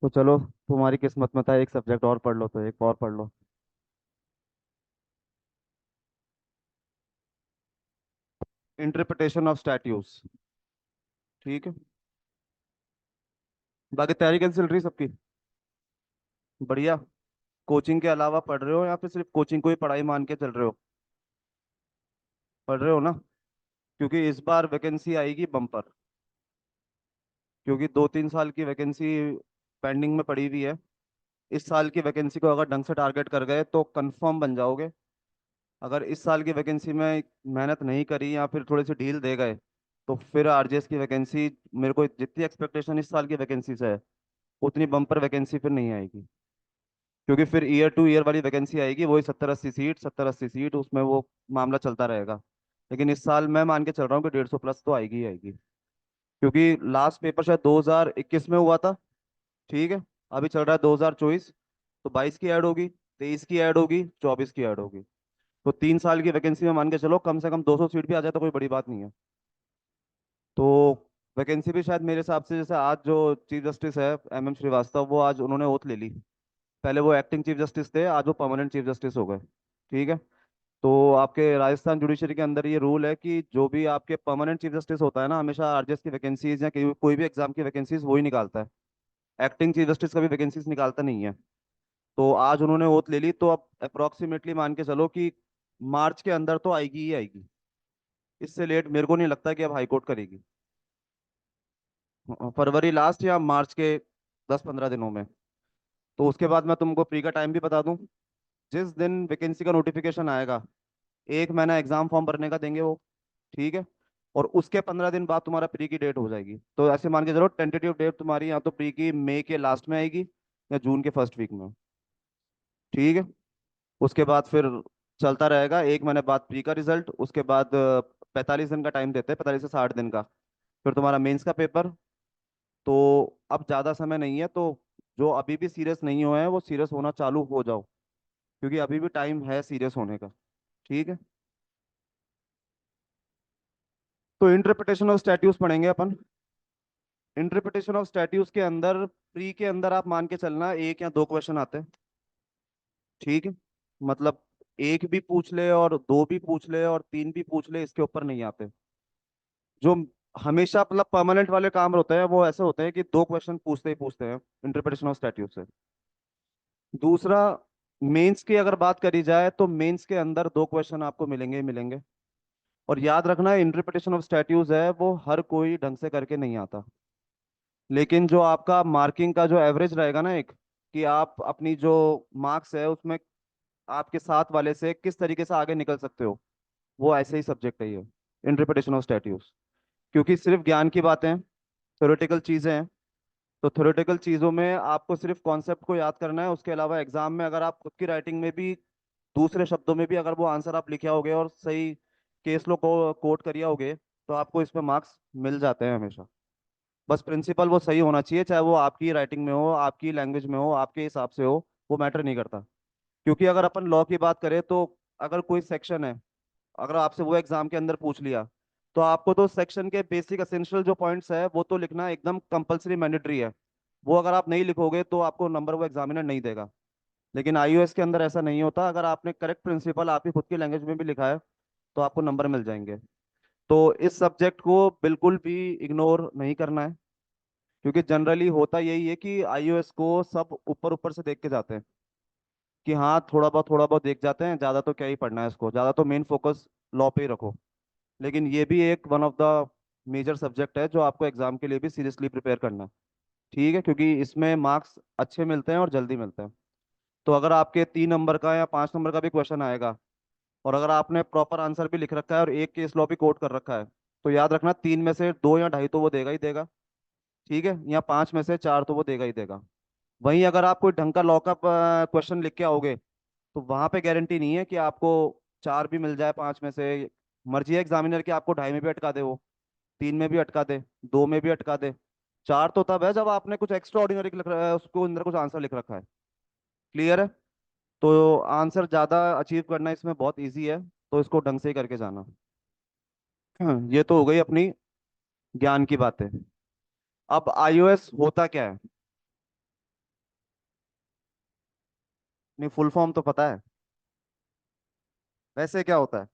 तो चलो, तुम्हारी किस्मत में था, एक सब्जेक्ट और पढ़ लो तो एक और पढ़ लो। Interpretation of statutes. ठीक है। बाकी तैयारी कैसी चल रही है सबकी? बढ़िया। कोचिंग के अलावा पढ़ रहे हो या फिर सिर्फ कोचिंग को ही पढ़ाई मान के चल रहे हो? पढ़ रहे हो ना? क्योंकि इस बार वैकेंसी आएगी बम्पर। क्योंकि 2-3 साल की वैकेंसी पेंडिंग में पड़ी हुई है। इस साल की वैकेंसी को अगर ढंग से टारगेट कर गए तो कंफर्म बन जाओगे। अगर इस साल की वैकेंसी में मेहनत नहीं करी या फिर थोड़ी सी ढील दे गए तो फिर आरजेएस की वैकेंसी, मेरे को जितनी एक्सपेक्टेशन इस साल की वैकेंसी से है उतनी बम्पर वैकेंसी फिर नहीं आएगी। क्योंकि फिर ईयर टू ईयर वाली वैकेंसी आएगी, वही 70-80 सीट 70-80 सीट, उसमें वो मामला चलता रहेगा। लेकिन इस साल मैं मान के चल रहा हूँ कि 150 प्लस तो आएगी ही आएगी। क्योंकि लास्ट पेपर शायद 2021 में हुआ था। ठीक है। अभी चल रहा है 2024। तो 22 की ऐड होगी, 23 की ऐड होगी, 24 की ऐड होगी। तो 3 साल की वैकेंसी में मान के चलो कम से कम 200 सीट भी आ जाए तो कोई बड़ी बात नहीं है। तो वैकेंसी भी शायद मेरे हिसाब से, जैसे आज जो चीफ जस्टिस है MM श्रीवास्तव, वो आज उन्होंने ओथ ले ली। पहले वो एक्टिंग चीफ जस्टिस थे, आज वो परमानेंट चीफ जस्टिस हो गए। ठीक है। तो आपके राजस्थान जुडिशरी के अंदर ये रूल है कि जो भी आपके परमानेंट चीफ जस्टिस होता है ना, हमेशा आरजेएस की वैकेंसीज या कोई भी एग्जाम की वैकेंसीज वो ही निकालता है। एक्टिंग चीफ जस्टिस कभी वैकेंसीज निकालता नहीं है। तो आज उन्होंने ओथ ले ली, तो अब अप्रोक्सीमेटली मान के चलो कि मार्च के अंदर तो आएगी ही आएगी। इससे लेट मेरे को नहीं लगता कि अब हाईकोर्ट करेगी। फरवरी लास्ट या मार्च के 10-15 दिनों में। तो उसके बाद मैं तुमको प्री का टाइम भी बता दूं। जिस दिन वैकेंसी का नोटिफिकेशन आएगा, 1 महीना एग्जाम फॉर्म भरने का देंगे वो। ठीक है। और उसके 15 दिन बाद तुम्हारा प्री की डेट हो जाएगी। तो ऐसे मान के चलो टेंटेटिव डेट तुम्हारी या तो प्री की मई के लास्ट में आएगी या जून के फर्स्ट वीक में। ठीक है। उसके बाद फिर चलता रहेगा, 1 महीने बाद प्री का रिजल्ट, उसके बाद 45 दिन का टाइम देते हैं, 45 से 60 दिन का। फिर तुम्हारा मेंस का पेपर। तो अब ज़्यादा समय नहीं है, तो जो अभी भी सीरियस नहीं हुए हैं वो सीरियस होना चालू हो जाओ। क्योंकि अभी भी टाइम है सीरियस होने का। ठीक है। तो इंटरप्रिटेशन ऑफ स्टैट्यूज पढ़ेंगे अपन। इंटरप्रिटेशन ऑफ स्टैट्यूज के अंदर, प्री के अंदर आप मान के चलना एक या दो क्वेश्चन आते हैं। ठीक है। मतलब एक भी पूछ ले और दो भी पूछ ले और तीन भी पूछ ले, इसके ऊपर नहीं आते। जो हमेशा मतलब परमानेंट वाले काम होते हैं वो ऐसे होते हैं कि दो क्वेश्चन पूछते ही पूछते हैं इंटरप्रिटेशन ऑफ स्टैट्यूज से। दूसरा, मेंस की अगर बात करी जाए तो मेंस के अंदर दो क्वेश्चन आपको मिलेंगे ही मिलेंगे। और याद रखना, इंटरप्रिटेशन ऑफ स्टैट्यूज है वो हर कोई ढंग से करके नहीं आता। लेकिन जो आपका मार्किंग का जो एवरेज रहेगा ना, एक, कि आप अपनी जो मार्क्स है उसमें आपके साथ वाले से किस तरीके से आगे निकल सकते हो, वो ऐसे ही सब्जेक्ट है ये, इंटरप्रिटेशन ऑफ स्टैट्यूज। क्योंकि सिर्फ ज्ञान की बातें, थ्योरेटिकल चीजें हैं। तो थ्योरेटिकल चीजों में आपको सिर्फ कॉन्सेप्ट को याद करना है, उसके अलावा एग्जाम में अगर आप खुद की राइटिंग में भी दूसरे शब्दों में भी अगर वो आंसर आप लिखे होगे और सही केस लो को कोट करिए होगे, तो आपको इसमें मार्क्स मिल जाते हैं हमेशा। बस प्रिंसिपल वो सही होना चाहिए, चाहे वो आपकी राइटिंग में हो, आपकी लैंग्वेज में हो, आपके हिसाब से हो, वो मैटर नहीं करता। क्योंकि अगर अपन लॉ की बात करें तो अगर कोई सेक्शन है, अगर आपसे वो एग्जाम के अंदर पूछ लिया, तो आपको तो सेक्शन के बेसिक एसेंशियल जो पॉइंट्स है वो तो लिखना एकदम कंपलसरी मैंडेटरी है। वो अगर आप नहीं लिखोगे तो आपको नंबर वो एग्जामिनर नहीं देगा। लेकिन आईओएस के अंदर ऐसा नहीं होता, अगर आपने करेक्ट प्रिंसिपल आपकी खुद की लैंग्वेज में भी लिखा है तो आपको नंबर मिल जाएंगे। तो इस सब्जेक्ट को बिल्कुल भी इग्नोर नहीं करना है। क्योंकि जनरली होता यही है कि आईओएस को सब ऊपर ऊपर से देख के जाते हैं कि हाँ थोड़ा बहुत देख जाते हैं, ज़्यादा तो क्या ही पढ़ना है इसको, ज़्यादा तो मेन फोकस लॉ पे ही रखो। लेकिन ये भी एक one of the major subject है जो आपको एग्जाम के लिए भी सीरियसली प्रिपेयर करना है। ठीक है। क्योंकि इसमें मार्क्स अच्छे मिलते हैं और जल्दी मिलते हैं। तो अगर आपके 3 नंबर का या 5 नंबर का भी क्वेश्चन आएगा और अगर आपने प्रॉपर आंसर भी लिख रखा है और एक केस लॉ भी कोट कर रखा है, तो याद रखना 3 में से 2 या ढाई तो वो देगा ही देगा। ठीक है। या 5 में से 4 तो वो देगा ही देगा। वहीं अगर आप कोई ढंग का लॉ का क्वेश्चन लिख के आओगे, तो वहां पे गारंटी नहीं है कि आपको 4 भी मिल जाए 5 में से। मर्जी है एग्जामिनर की, आपको ढाई में भी अटका दे वो, 3 में भी अटका दे, 2 में भी अटका दे। 4 तो तब है जब आपने कुछ एक्स्ट्रा ऑर्डिनरी लिख रखा है, उसको अंदर कुछ आंसर लिख रखा है। क्लियर है? तो आंसर ज्यादा अचीव करना इसमें बहुत इजी है, तो इसको ढंग से ही करके जाना। ये तो हो गई अपनी ज्ञान की बातें। अब आईओएस होता क्या है? नहीं, फुल फॉर्म तो पता है। वैसे क्या होता है?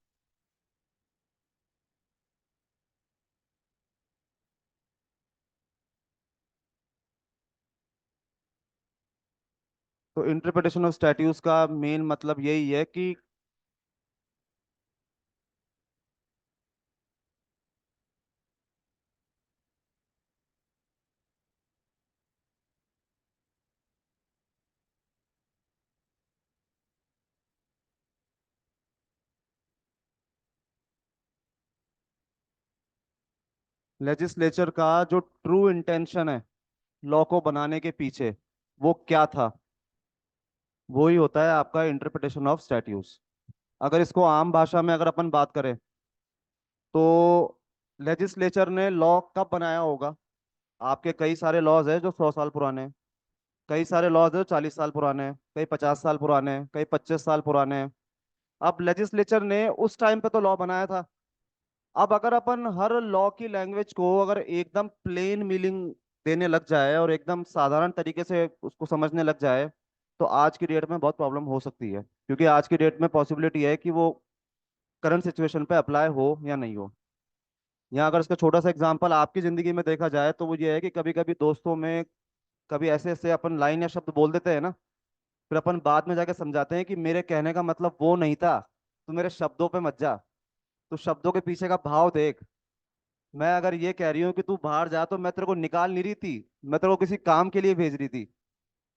तो इंटरप्रिटेशन ऑफ स्टैट्यूज का मेन मतलब यही है कि लेजिस्लेचर का जो ट्रू इंटेंशन है लॉ को बनाने के पीछे, वो क्या था, वो ही होता है आपका इंटरप्रिटेशन ऑफ स्टैट्यूज। अगर इसको आम भाषा में अगर अपन बात करें, तो लेजिस्लेचर ने लॉ कब बनाया होगा? आपके कई सारे लॉज हैं जो 100 साल पुराने हैं, कई सारे लॉज हैं जो 40 साल पुराने हैं, कई 50 साल पुराने हैं, कई 25 साल पुराने हैं। अब लेजिस्लेचर ने उस टाइम पे तो लॉ बनाया था। अब अगर अपन हर लॉ की लैंग्वेज को अगर एकदम प्लेन मीनिंग देने लग जाए और एकदम साधारण तरीके से उसको समझने लग जाए, तो आज की डेट में बहुत प्रॉब्लम हो सकती है, क्योंकि आज की डेट में पॉसिबिलिटी है कि वो करंट सिचुएशन पे अप्लाई हो या नहीं हो। यहाँ अगर इसका छोटा सा एग्जांपल आपकी जिंदगी में देखा जाए, तो वो ये है कि कभी कभी दोस्तों में कभी ऐसे ऐसे अपन लाइन या शब्द बोल देते हैं ना, फिर अपन बाद में जाके समझाते हैं कि मेरे कहने का मतलब वो नहीं था, तो मेरे शब्दों पे मत जा, तो शब्दों के पीछे का भाव देख। मैं अगर ये कह रही हूँ कि तू बाहर जा, तो मैं तेरे को निकाल नहीं रही थी, मैं तेरे को किसी काम के लिए भेज रही थी।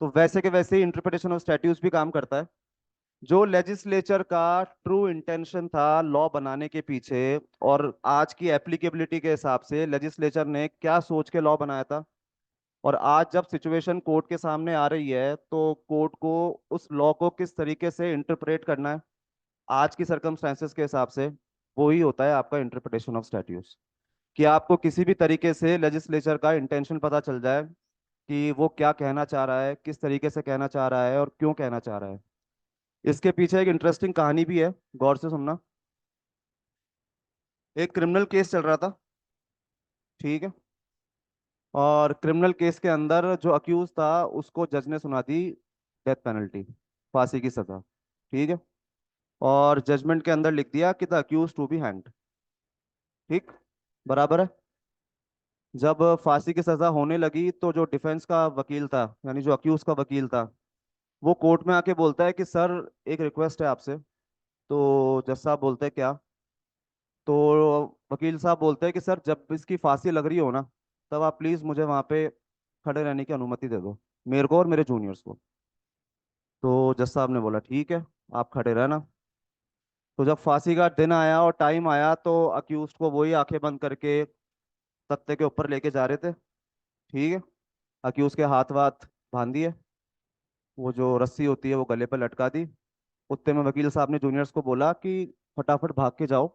तो वैसे के वैसे ही इंटरप्रिटेशन ऑफ स्टैट्यूज भी काम करता है। जो लेजिस्लेचर का ट्रू इंटेंशन था लॉ बनाने के पीछे, और आज की एप्लीकेबिलिटी के हिसाब से लेजिस्लेचर ने क्या सोच के लॉ बनाया था, और आज जब सिचुएशन कोर्ट के सामने आ रही है, तो कोर्ट को उस लॉ को किस तरीके से इंटरप्रेट करना है आज की सर्कमस्टेंसेस के हिसाब से, वो ही होता है आपका इंटरप्रिटेशन ऑफ स्टैट्यूज। कि आपको किसी भी तरीके से लेजिस्लेचर का इंटेंशन पता चल जाए कि वो क्या कहना चाह रहा है, किस तरीके से कहना चाह रहा है, और क्यों कहना चाह रहा है। इसके पीछे एक इंटरेस्टिंग कहानी भी है, गौर से सुनना। एक क्रिमिनल केस चल रहा था, ठीक है, और क्रिमिनल केस के अंदर जो अक्यूज था उसको जज ने सुना दी डेथ पेनल्टी, फांसी की सजा, ठीक है। और जजमेंट के अंदर लिख दिया कि the accused to be hanged, ठीक, बराबर है। जब फांसी की सजा होने लगी, तो जो डिफेंस का वकील था, यानी जो अक्यूज का वकील था, वो कोर्ट में आके बोलता है कि सर, एक रिक्वेस्ट है आपसे। तो जज साहब बोलते हैं क्या? तो वकील साहब बोलते हैं कि सर, जब इसकी फांसी लग रही हो ना, तब आप प्लीज मुझे वहां पे खड़े रहने की अनुमति दे दो, मेरे को और मेरे जूनियर्स को। तो जज साहब ने बोला ठीक है, आप खड़े रहना। तो जब फांसी का दिन आया और टाइम आया, तो अक्यूज को वही आंखें बंद करके तख्ते के ऊपर लेके जा रहे थे, ठीक है। अक्यूज के हाथ वाथ बांध दिए, वो जो रस्सी होती है वो गले पर लटका दी। उतने में वकील साहब ने जूनियर्स को बोला कि फटाफट भाग के जाओ,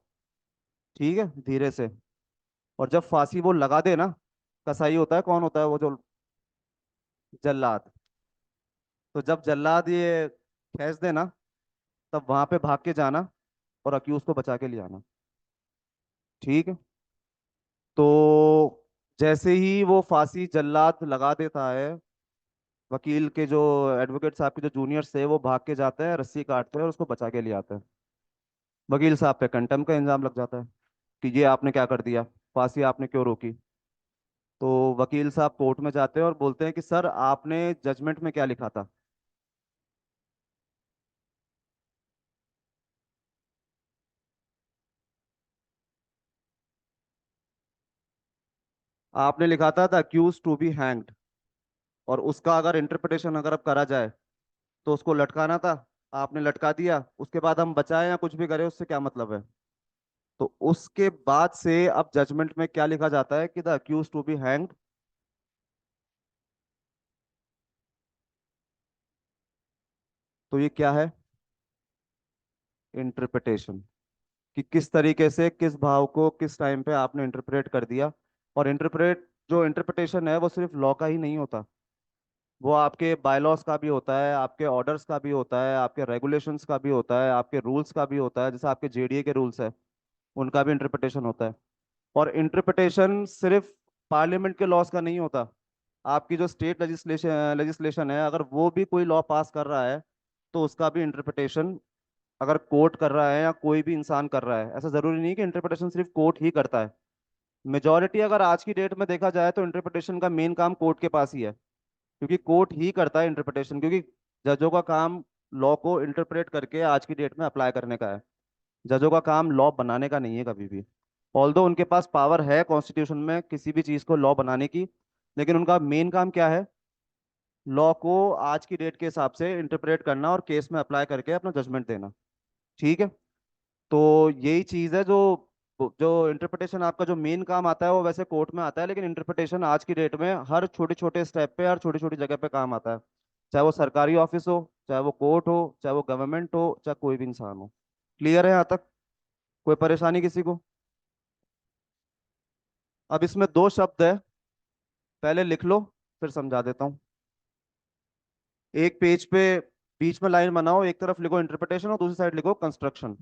ठीक है, धीरे से। और जब फांसी वो लगा दे ना, कसाई होता है, कौन होता है वो जो जल्लाद, तो जब जल्लाद ये खींच दे ना, तब वहां पे भाग के जाना और अक्यूज को बचा के ले आना, ठीक है। तो जैसे ही वो फांसी जल्लाद लगा देता है, वकील के जो एडवोकेट साहब के जो जूनियर्स थे वो भाग के जाते हैं, रस्सी काटते हैं और उसको बचा के ले आते हैं। वकील साहब पे कंटेम्प्ट का इल्जाम लग जाता है कि ये आपने क्या कर दिया, फांसी आपने क्यों रोकी। तो वकील साहब कोर्ट में जाते हैं और बोलते हैं कि सर, आपने जजमेंट में क्या लिखा था? आपने लिखा था the accused to be hanged, और उसका अगर इंटरप्रिटेशन अगर अब करा जाए, तो उसको लटकाना था, आपने लटका दिया, उसके बाद हम बचाए या कुछ भी करें उससे क्या मतलब है? तो उसके बाद से अब जजमेंट में क्या लिखा जाता है कि the accused to be hanged. तो ये क्या है? इंटरप्रिटेशन, कि किस तरीके से किस भाव को किस टाइम पे आपने इंटरप्रेट कर दिया। और जो इंटरप्रिटेशन है वो सिर्फ लॉ का ही नहीं होता, वो आपके बायलॉज का भी होता है, आपके ऑर्डर्स का भी होता है, आपके रेगुलेशंस का भी होता है, आपके रूल्स का भी होता है, जैसे आपके जेडीए के रूल्स है, उनका भी इंटरप्रिटेशन होता है। और इंटरप्रिटेशन सिर्फ पार्लियामेंट के लॉज का नहीं होता, आपकी जो स्टेट लेजिस्लेशन लेजिस्लेशन है, अगर वो भी कोई लॉ पास कर रहा है, तो उसका भी इंटरप्रिटेशन अगर कोर्ट कर रहा है या कोई भी इंसान कर रहा है, ऐसा जरूरी नहीं कि इंटरप्रिटेशन सिर्फ कोर्ट ही करता है। मेजॉरिटी अगर आज की डेट में देखा जाए तो इंटरप्रिटेशन का मेन काम कोर्ट के पास ही है, क्योंकि कोर्ट ही करता है इंटरप्रिटेशन, क्योंकि जजों का काम लॉ को इंटरप्रेट करके आज की डेट में अप्लाई करने का है। जजों का काम लॉ बनाने का नहीं है कभी भी। ऑल्दो उनके पास पावर है कॉन्स्टिट्यूशन में किसी भी चीज को लॉ बनाने की, लेकिन उनका मेन काम क्या है? लॉ को आज की डेट के हिसाब से इंटरप्रेट करना और केस में अप्लाई करके अपना जजमेंट देना। ठीक है। तो यही चीज है जो जो इंटरप्रिटेशन आपका जो मेन काम आता है वो वैसे कोर्ट में आता है, लेकिन इंटरप्रिटेशन आज की डेट में हर छोटे छोटे स्टेप पे, हर छोटी छोटी जगह पे काम आता है। चाहे वो सरकारी ऑफिस हो, चाहे वो कोर्ट हो, चाहे वो गवर्नमेंट हो, चाहे कोई भी इंसान हो। क्लियर है यहाँ तक? कोई परेशानी किसी को? अब इसमें दो शब्द है, पहले लिख लो, फिर समझा देता हूँ। एक पेज पे बीच में लाइन बनाओ, एक तरफ लिखो इंटरप्रिटेशन और दूसरी साइड लिखो कंस्ट्रक्शन।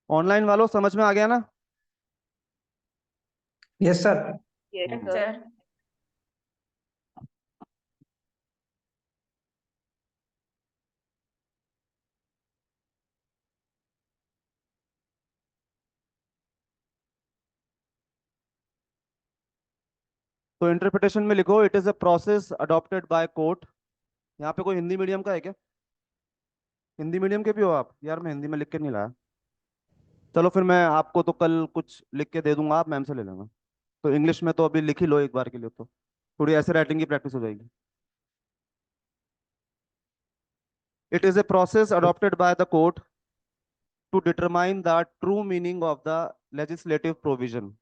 ऑनलाइन वालों समझ में आ गया ना? Yes sir. यस हम्म। सर। तो इंटरप्रिटेशन में लिखो it is a process adopted by court. यहाँ पे कोई हिंदी मीडियम का है क्या? हिंदी मीडियम के भी हो आप? यार मैं हिंदी में लिख के नहीं लाया। चलो फिर मैं आपको तो कल कुछ लिख के दे दूंगा, आप मैम से ले लेना। तो इंग्लिश में तो अभी लिख ही लो एक बार के लिए, तो थोड़ी ऐसे राइटिंग की प्रैक्टिस हो जाएगी। It is a process adopted by the court to determine the true meaning of the legislative provision.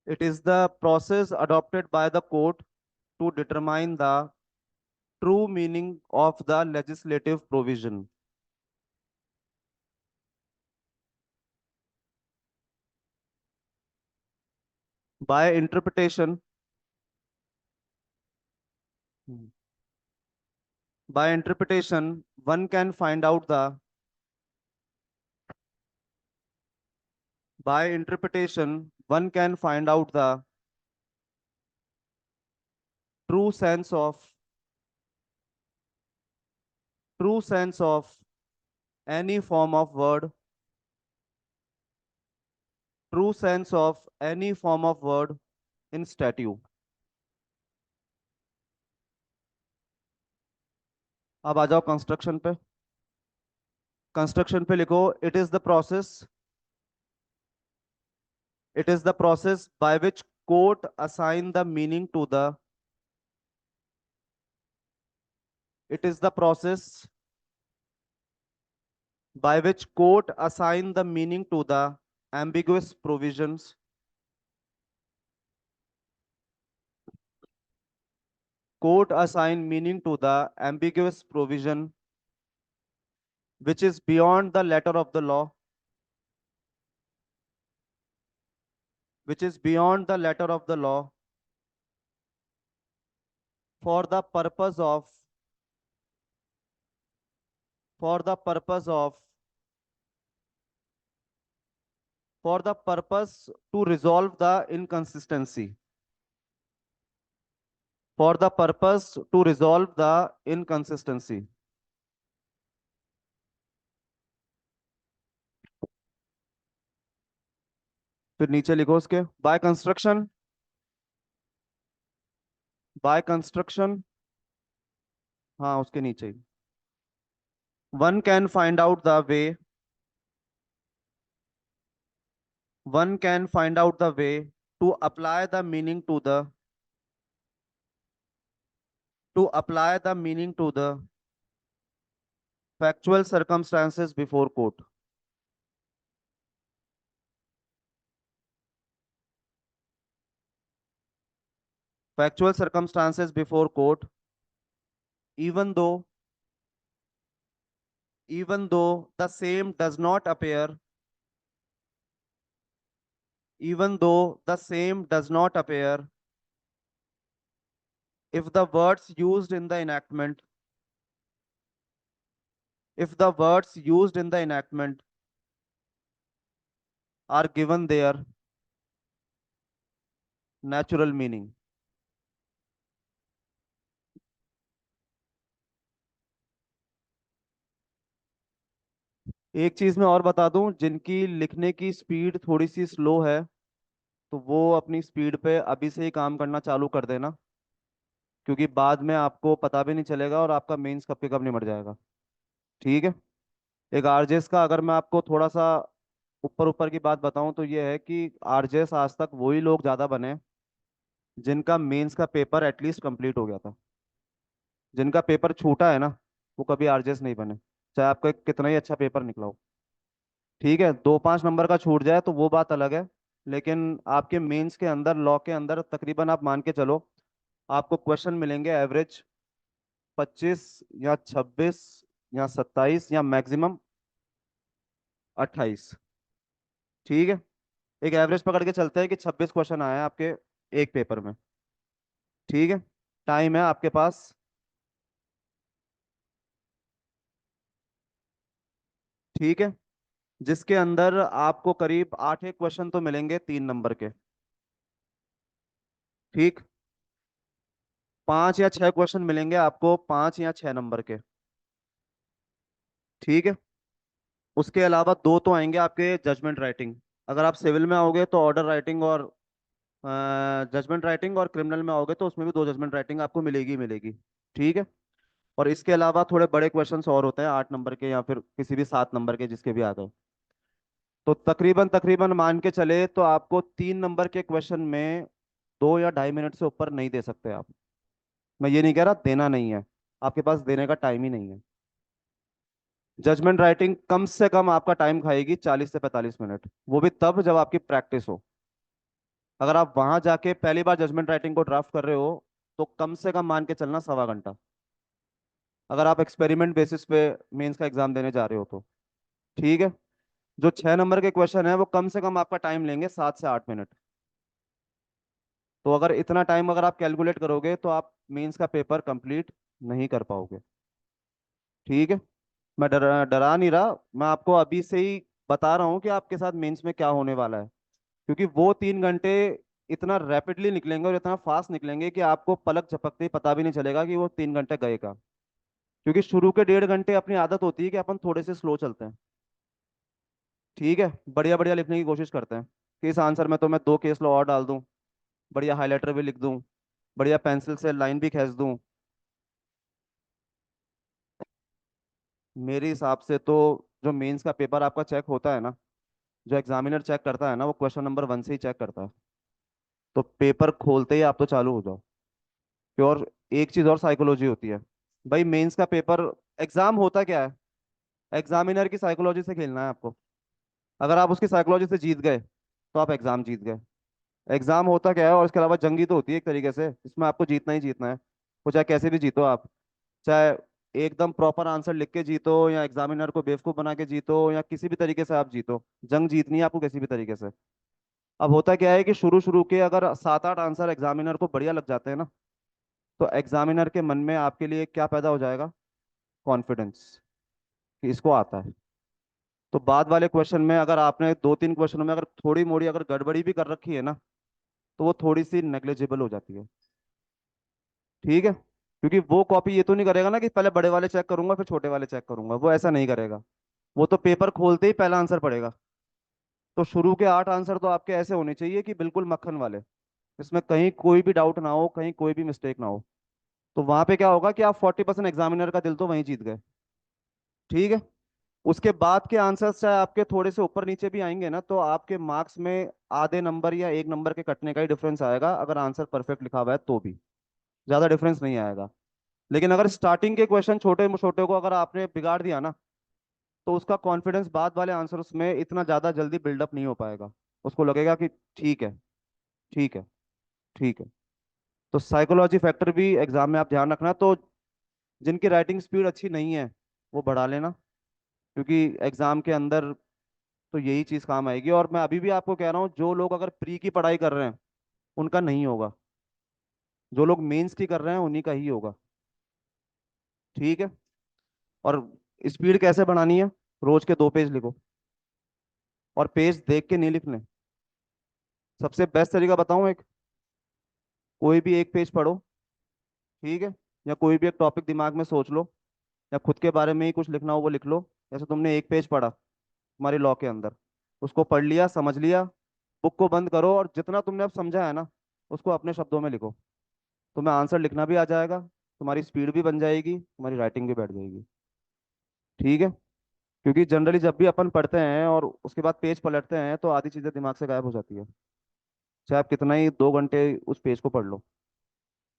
It is the process adopted by the court to determine the true meaning of the legislative provision. By interpretation, by interpretation, one can find out the by interpretation, one can find out the true sense of true sense of any form of word, true sense of any form of word in statute. अब आ जाओ construction पे। Construction पे लिखो it is the process by which court assign the meaning to the it is the process by which court assign the meaning to the ambiguous provisions court assign meaning to the ambiguous provision which is beyond the letter of the law, which is beyond the letter of the law, for the purpose of for the purpose of for the purpose to resolve the inconsistency, for the purpose to resolve the inconsistency. फिर नीचे लिखो उसके by construction, हाँ उसके नीचे ही one can find out the way one can find out the way to apply the meaning to the factual circumstances before court. Factual circumstances before court, even though the same does not appear, even though the same does not appear if the words used in the enactment if the words used in the enactment are given their natural meaning। एक चीज मैं और बता दूं, जिनकी लिखने की speed थोड़ी सी स्लो है, तो वो अपनी स्पीड पे अभी से ही काम करना चालू कर देना, क्योंकि बाद में आपको पता भी नहीं चलेगा और आपका मेंस कब के कब निमट जाएगा। ठीक है। एक आरजेएस का अगर मैं आपको थोड़ा सा ऊपर ऊपर की बात बताऊं तो ये है कि आरजेएस आज तक वही लोग ज्यादा बने जिनका मेंस का पेपर एटलीस्ट कंप्लीट हो गया था। जिनका पेपर छूटा है ना, वो कभी आरजेएस नहीं बने, चाहे आपका कितना ही अच्छा पेपर निकला हो। ठीक है, 2-5 नंबर का छूट जाए तो वो बात अलग है, लेकिन आपके मेंस के अंदर, लॉ के अंदर तकरीबन आप मान के चलो, आपको क्वेश्चन मिलेंगे एवरेज 25 या 26 या 27 या मैक्सिमम 28। ठीक है, एक एवरेज पकड़ के चलते हैं कि 26 क्वेश्चन आए हैं आपके एक पेपर में। ठीक है, टाइम है आपके पास। ठीक है, जिसके अंदर आपको करीब 8 एक क्वेश्चन तो मिलेंगे 3 नंबर के। ठीक, 5 या 6 क्वेश्चन मिलेंगे आपको 5 या 6 नंबर के। ठीक है, उसके अलावा दो तो आएंगे आपके जजमेंट राइटिंग। अगर आप सिविल में आओगे तो ऑर्डर राइटिंग और जजमेंट राइटिंग, और क्रिमिनल में आओगे तो उसमें भी 2 जजमेंट राइटिंग आपको मिलेगी ही मिलेगी। ठीक है, और इसके अलावा थोड़े बड़े क्वेश्चंस और होते हैं 8 नंबर के या फिर किसी भी 7 नंबर के, जिसके भी आ गए। तो तकरीबन तकरीबन मान के चले तो आपको 3 नंबर के क्वेश्चन में 2 या 2.5 मिनट से ऊपर नहीं दे सकते आप। मैं ये नहीं कह रहा देना नहीं है, आपके पास देने का टाइम ही नहीं है। जजमेंट राइटिंग कम से कम आपका टाइम खाएगी 40 से 45 मिनट, वो भी तब जब आपकी प्रैक्टिस हो। अगर आप वहां जाके पहली बार जजमेंट राइटिंग को ड्राफ्ट कर रहे हो तो कम से कम मान के चलना 1.25 घंटा, अगर आप एक्सपेरिमेंट बेसिस पे मेंस का एग्जाम देने जा रहे हो तो। ठीक है, जो 6 नंबर के क्वेश्चन है वो कम से कम आपका टाइम लेंगे 7 से 8 मिनट। तो अगर इतना टाइम अगर आप कैलकुलेट करोगे तो आप मेंस का पेपर कंप्लीट नहीं कर पाओगे। ठीक है, मैं डरा डरा नहीं रहा, मैं आपको अभी से ही बता रहा हूँ कि आपके साथ मेंस में क्या होने वाला है। क्योंकि वो 3 घंटे इतना रैपिडली निकलेंगे और इतना फास्ट निकलेंगे कि आपको पलक झपकते ही पता भी नहीं चलेगा कि वो 3 घंटे गए का। क्योंकि शुरू के 1.5 घंटे अपनी आदत होती है कि अपन थोड़े से स्लो चलते हैं। ठीक है, बढ़िया बढ़िया लिखने की कोशिश करते हैं कि इस आंसर में तो मैं 2 केस लॉ और डाल दूं, बढ़िया हाइलाइटर भी लिख दूं, बढ़िया पेंसिल से लाइन भी खींच दूं। मेरे हिसाब से तो जो मेंस का पेपर आपका चेक होता है ना, जो एग्जामिनर चेक करता है ना, वो क्वेश्चन नंबर 1 से ही चेक करता है। तो पेपर खोलते ही आप तो चालू हो जाओ। और एक चीज और साइकोलॉजी होती है भाई, मेंस का पेपर, एग्जाम होता क्या है, एग्जामिनर की साइकोलॉजी से खेलना है आपको। अगर आप उसकी साइकोलॉजी से जीत गए तो आप एग्जाम जीत गए। एग्जाम होता क्या है, और इसके अलावा जंगी तो होती है एक तरीके से, इसमें आपको जीतना ही जीतना है, वो चाहे कैसे भी जीतो आप। चाहे एकदम प्रॉपर आंसर लिख के जीतो, या एग्जामिनर को बेवकूफ बना के जीतो, या किसी भी तरीके से आप जीतो, जंग जीतनी है आपको किसी भी तरीके से। अब होता क्या है कि शुरू शुरू के अगर 7-8 आंसर एग्जामिनर को बढ़िया लग जाते हैं ना, तो एग्जामिनर के मन में आपके लिए क्या पैदा हो जाएगा, कॉन्फिडेंस, कि इसको आता है। तो बाद वाले क्वेश्चन में अगर आपने 2-3 क्वेश्चनों में अगर थोड़ी मोड़ी अगर गड़बड़ी भी कर रखी है ना, तो वो थोड़ी सी नेग्लिजिबल हो जाती है। ठीक है, क्योंकि वो कॉपी ये तो नहीं करेगा ना कि पहले बड़े वाले चेक करूंगा फिर छोटे वाले चेक करूंगा, वो ऐसा नहीं करेगा। वो तो पेपर खोलते ही पहला आंसर पड़ेगा। तो शुरू के 8 आंसर तो आपके ऐसे होने चाहिए कि बिल्कुल मक्खन वाले, इसमें कहीं कोई भी डाउट ना हो, कहीं कोई भी मिस्टेक ना हो। तो वहां पे क्या होगा कि आप 40% एग्जामिनर का दिल तो वहीं जीत गए। ठीक है, उसके बाद के आंसर्स चाहे आपके थोड़े से ऊपर नीचे भी आएंगे ना, तो आपके मार्क्स में आधे नंबर या 1 नंबर के कटने का ही डिफरेंस आएगा, अगर आंसर परफेक्ट लिखा हुआ है तो भी ज्यादा डिफरेंस नहीं आएगा। लेकिन अगर स्टार्टिंग के क्वेश्चन छोटे छोटे को अगर आपने बिगाड़ दिया ना, तो उसका कॉन्फिडेंस बाद वाले आंसर्स में इतना ज्यादा जल्दी बिल्डअप नहीं हो पाएगा। उसको लगेगा कि ठीक है, ठीक है, ठीक है। तो साइकोलॉजी फैक्टर भी एग्जाम में आप ध्यान रखना। तो जिनकी राइटिंग स्पीड अच्छी नहीं है वो बढ़ा लेना, क्योंकि एग्जाम के अंदर तो यही चीज काम आएगी। और मैं अभी भी आपको कह रहा हूँ, जो लोग अगर प्री की पढ़ाई कर रहे हैं उनका नहीं होगा, जो लोग मेंस की कर रहे हैं उन्हीं का ही होगा। ठीक है, और स्पीड कैसे बढ़ानी है? रोज के 2 पेज लिखो, और पेज देख के नहीं लिखने। सबसे बेस्ट तरीका बताऊं एक, कोई भी एक पेज पढ़ो, ठीक है, या कोई भी एक टॉपिक दिमाग में सोच लो, या खुद के बारे में ही कुछ लिखना हो वो लिख लो। जैसे तुमने एक पेज पढ़ा तुम्हारी लॉ के अंदर, उसको पढ़ लिया, समझ लिया, बुक को बंद करो और जितना तुमने अब समझा है ना, उसको अपने शब्दों में लिखो। तुम्हें आंसर लिखना भी आ जाएगा, तुम्हारी स्पीड भी बन जाएगी, तुम्हारी राइटिंग भी बैठ जाएगी। ठीक है? क्योंकि जनरली जब भी अपन पढ़ते हैं और उसके बाद पेज पलटते हैं तो आधी चीजें दिमाग से गायब हो जाती है, चाहे आप कितना ही 2 घंटे उस पेज को पढ़ लो।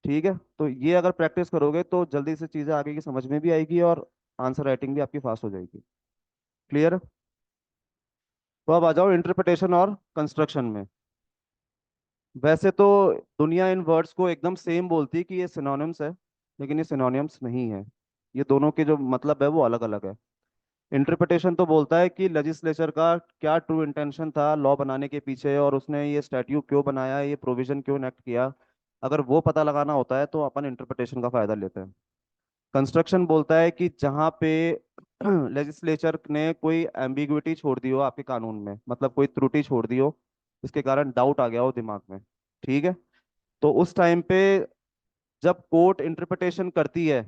ठीक है, तो ये अगर प्रैक्टिस करोगे तो जल्दी से चीजें आगे की समझ में भी आएगी, और आंसर राइटिंग भी आपकी फास्ट हो जाएगी। क्लियर? तो अब आ जाओ इंटरप्रिटेशन और कंस्ट्रक्शन में। वैसे तो दुनिया इन वर्ड्स को एकदम सेम बोलती है कि ये सिनोनिम्स है, लेकिन ये सिनोनिम्स नहीं है। ये दोनों के जो मतलब है वो अलग अलग है। इंटरप्रिटेशन तो बोलता है कि लेजिस्लेचर का क्या ट्रू इंटेंशन था लॉ बनाने के पीछे, और उसने ये स्टैट्यूट क्यों बनाया, ये प्रोविजन क्यों इनेक्ट किया। अगर वो पता लगाना होता है तो अपन इंटरप्रिटेशन का फायदा लेते हैं। कंस्ट्रक्शन बोलता है कि जहाँ पे लेजिस्लेचर ने कोई एम्बिग्विटी छोड़ दी हो आपके कानून में, मतलब कोई त्रुटि छोड़ दी हो, इसके कारण डाउट आ गया हो दिमाग में। ठीक है? तो उस टाइम पे जब कोर्ट इंटरप्रिटेशन करती है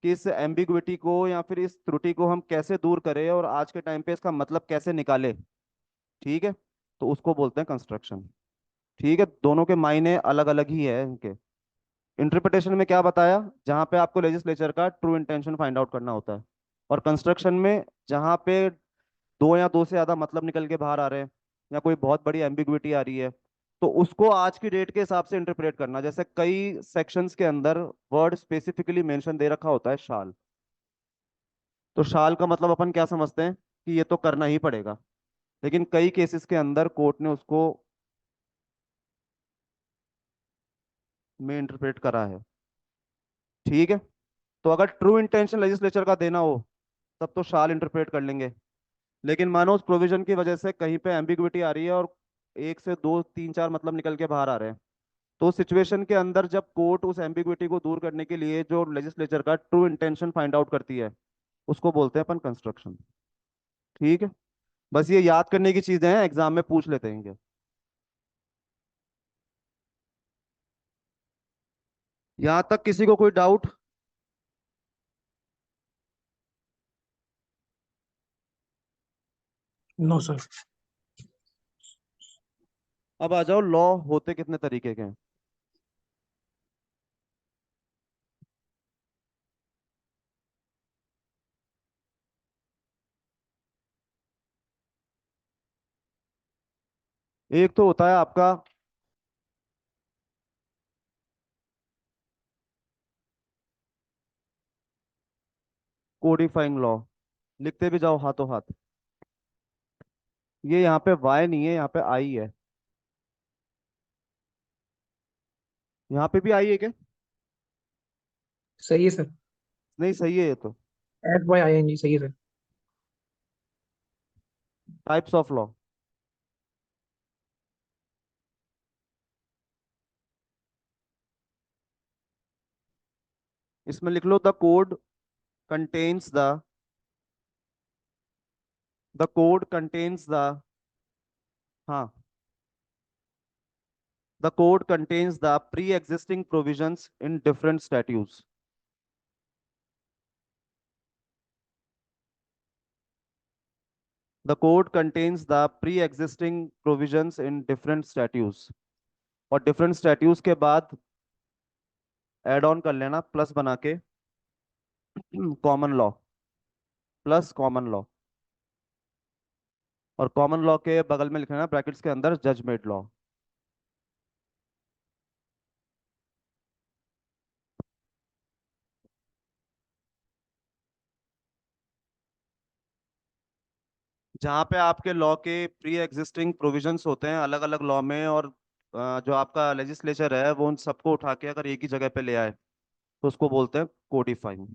कि इस एम्बिग्विटी को या फिर इस त्रुटि को हम कैसे दूर करें और आज के टाइम पे इसका मतलब कैसे निकाले, ठीक है, तो उसको बोलते हैं कंस्ट्रक्शन। ठीक है, दोनों के मायने अलग अलग ही है इनके। इंटरप्रिटेशन में क्या बताया, जहां पे आपको लेजिस्लेचर का ट्रू इंटेंशन फाइंड आउट करना होता है, और कंस्ट्रक्शन में जहां पे दो या दो से ज्यादा मतलब निकल के बाहर आ रहे हैं, या कोई बहुत बड़ी एम्बिग्विटी आ रही है, तो उसको आज की डेट के हिसाब से इंटरप्रेट करना। जैसे कई सेक्शंस के अंदर वर्ड स्पेसिफिकली मेंशन दे रखा होता है शाल, तो शाल का मतलब अपन क्या समझते हैं कि ये तो करना ही पड़ेगा, लेकिन कई केसेस के अंदर कोर्ट ने उसको में इंटरप्रेट करा है। ठीक है? तो अगर ट्रू इंटेंशन लेजिस्लेचर का देना हो तब तो शाल इंटरप्रेट कर लेंगे, लेकिन मानो उस प्रोविजन की वजह से कहीं पे एम्बिग्विटी आ रही है और एक से दो तीन चार मतलब निकल के बाहर आ रहे हैं, तो सिचुएशन के अंदर जब कोर्ट उस एम्बिग्विटी को दूर करने के लिए जो लेजिस्लेचर का ट्रू इंटेंशन फाइंड आउट करती है, उसको बोलते हैं अपन कंस्ट्रक्शन। ठीक है? बस ये याद करने की चीजें हैं, एग्जाम में पूछ लेते हैं ये। यहाँ तक किसी को कोई डाउट? No sir. अब आ जाओ, लॉ होते कितने तरीके के हैं। एक तो होता है आपका कोडिफाइंग लॉ, लिखते भी जाओ हाथों हाथ। ये यहाँ पे वाई नहीं है, यहाँ पे आई है। यहाँ पे भी आई है क्या? सही है सर। नहीं, सही है ये तो। FYING सही है सर। टाइप्स ऑफ लॉ, इसमें लिख लो द कोड कंटेन्स द, हाँ, the code contains the pre existing provisions in different statutes. The code contains the pre existing provisions in different statutes, और डिफरेंट स्टैट्यूट्स के बाद add on कर लेना plus बना के, common law, plus common law, और common law के बगल में लिखना ब्रैकेट्स के अंदर जज मेड लॉ। जहाँ पे आपके लॉ के प्री एग्जिस्टिंग प्रोविजंस होते हैं अलग अलग लॉ में, और जो आपका लेजिस्लेचर है वो उन सबको उठा के अगर एक ही जगह पे ले आए, तो उसको बोलते हैं कोडिफाइंग।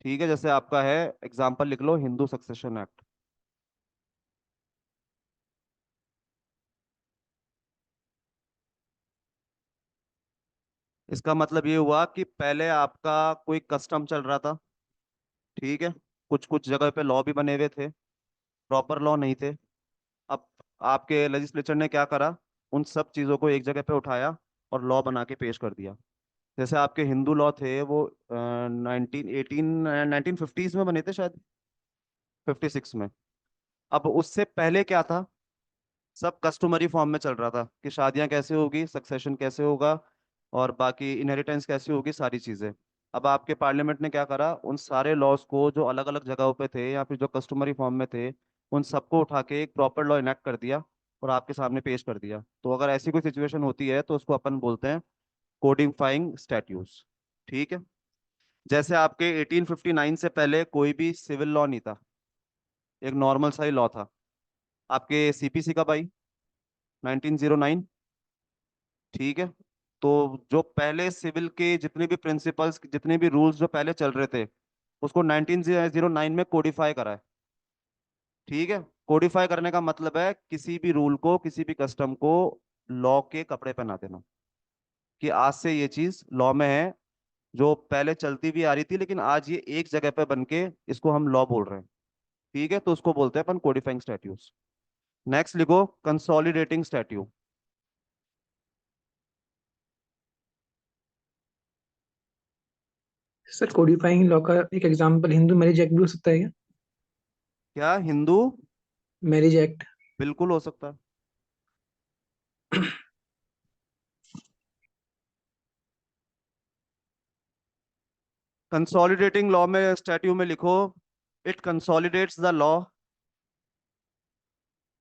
ठीक है? जैसे आपका है, एग्जाम्पल लिख लो, हिंदू सक्सेशन एक्ट। इसका मतलब ये हुआ कि पहले आपका कोई कस्टम चल रहा था, ठीक है, कुछ कुछ जगह पे लॉ भी बने हुए थे, प्रॉपर लॉ नहीं थे। अब आपके लेजिस्लेचर ने क्या करा, उन सब चीज़ों को एक जगह पे उठाया और लॉ बना के पेश कर दिया। जैसे आपके हिंदू लॉ थे वो 1950s में बने थे शायद, 56 में। अब उससे पहले क्या था, सब कस्टमरी फॉर्म में चल रहा था कि शादियां कैसे होगी, सक्सेशन कैसे होगा, और बाकी इनहेरिटेंस कैसे होगी, सारी चीजें। अब आपके पार्लियामेंट ने क्या करा, उन सारे लॉज को जो अलग अलग जगहों पे थे या फिर जो कस्टमरी फॉर्म में थे, उन सबको उठा के एक प्रॉपर लॉ इनेक्ट कर दिया और आपके सामने पेश कर दिया। तो अगर ऐसी कोई सिचुएशन होती है तो उसको अपन बोलते हैं कोडिफाइंग स्टैट्यूट्स। ठीक है। जैसे आपके 1859 से पहले कोई भी सिविल लॉ नहीं था, एक नॉर्मल सा ही लॉ था। आपके सीपीसी कब आई? 1909। ठीक है। तो जो पहले सिविल के जितने भी प्रिंसिपल्स, जितने भी रूल्स जो पहले चल रहे थे, उसको 1909 में कोडिफाई करा है। ठीक है। कोडिफाई करने का मतलब है किसी भी रूल को, किसी भी कस्टम को लॉ के कपड़े पहना देना, कि आज से ये चीज लॉ में है, जो पहले चलती भी आ रही थी लेकिन आज ये एक जगह पे बन के इसको हम लॉ बोल रहे हैं। ठीक है, तो उसको बोलते हैं अपन कोडिफाइंग स्टैट्यूट्स। नेक्स्ट लिखो कंसोलिडेटिंग स्टैट्यू। सर कोडिफाइंग लॉ का एक एग्जांपल हिंदू मैरिज एक्ट भी हो सकता है क्या? क्या हिंदू? Marriage act. बिल्कुल हो सकता है। कंसोलिडेटिंग लॉ में, स्टैट्यू में लिखो, it consolidates the law,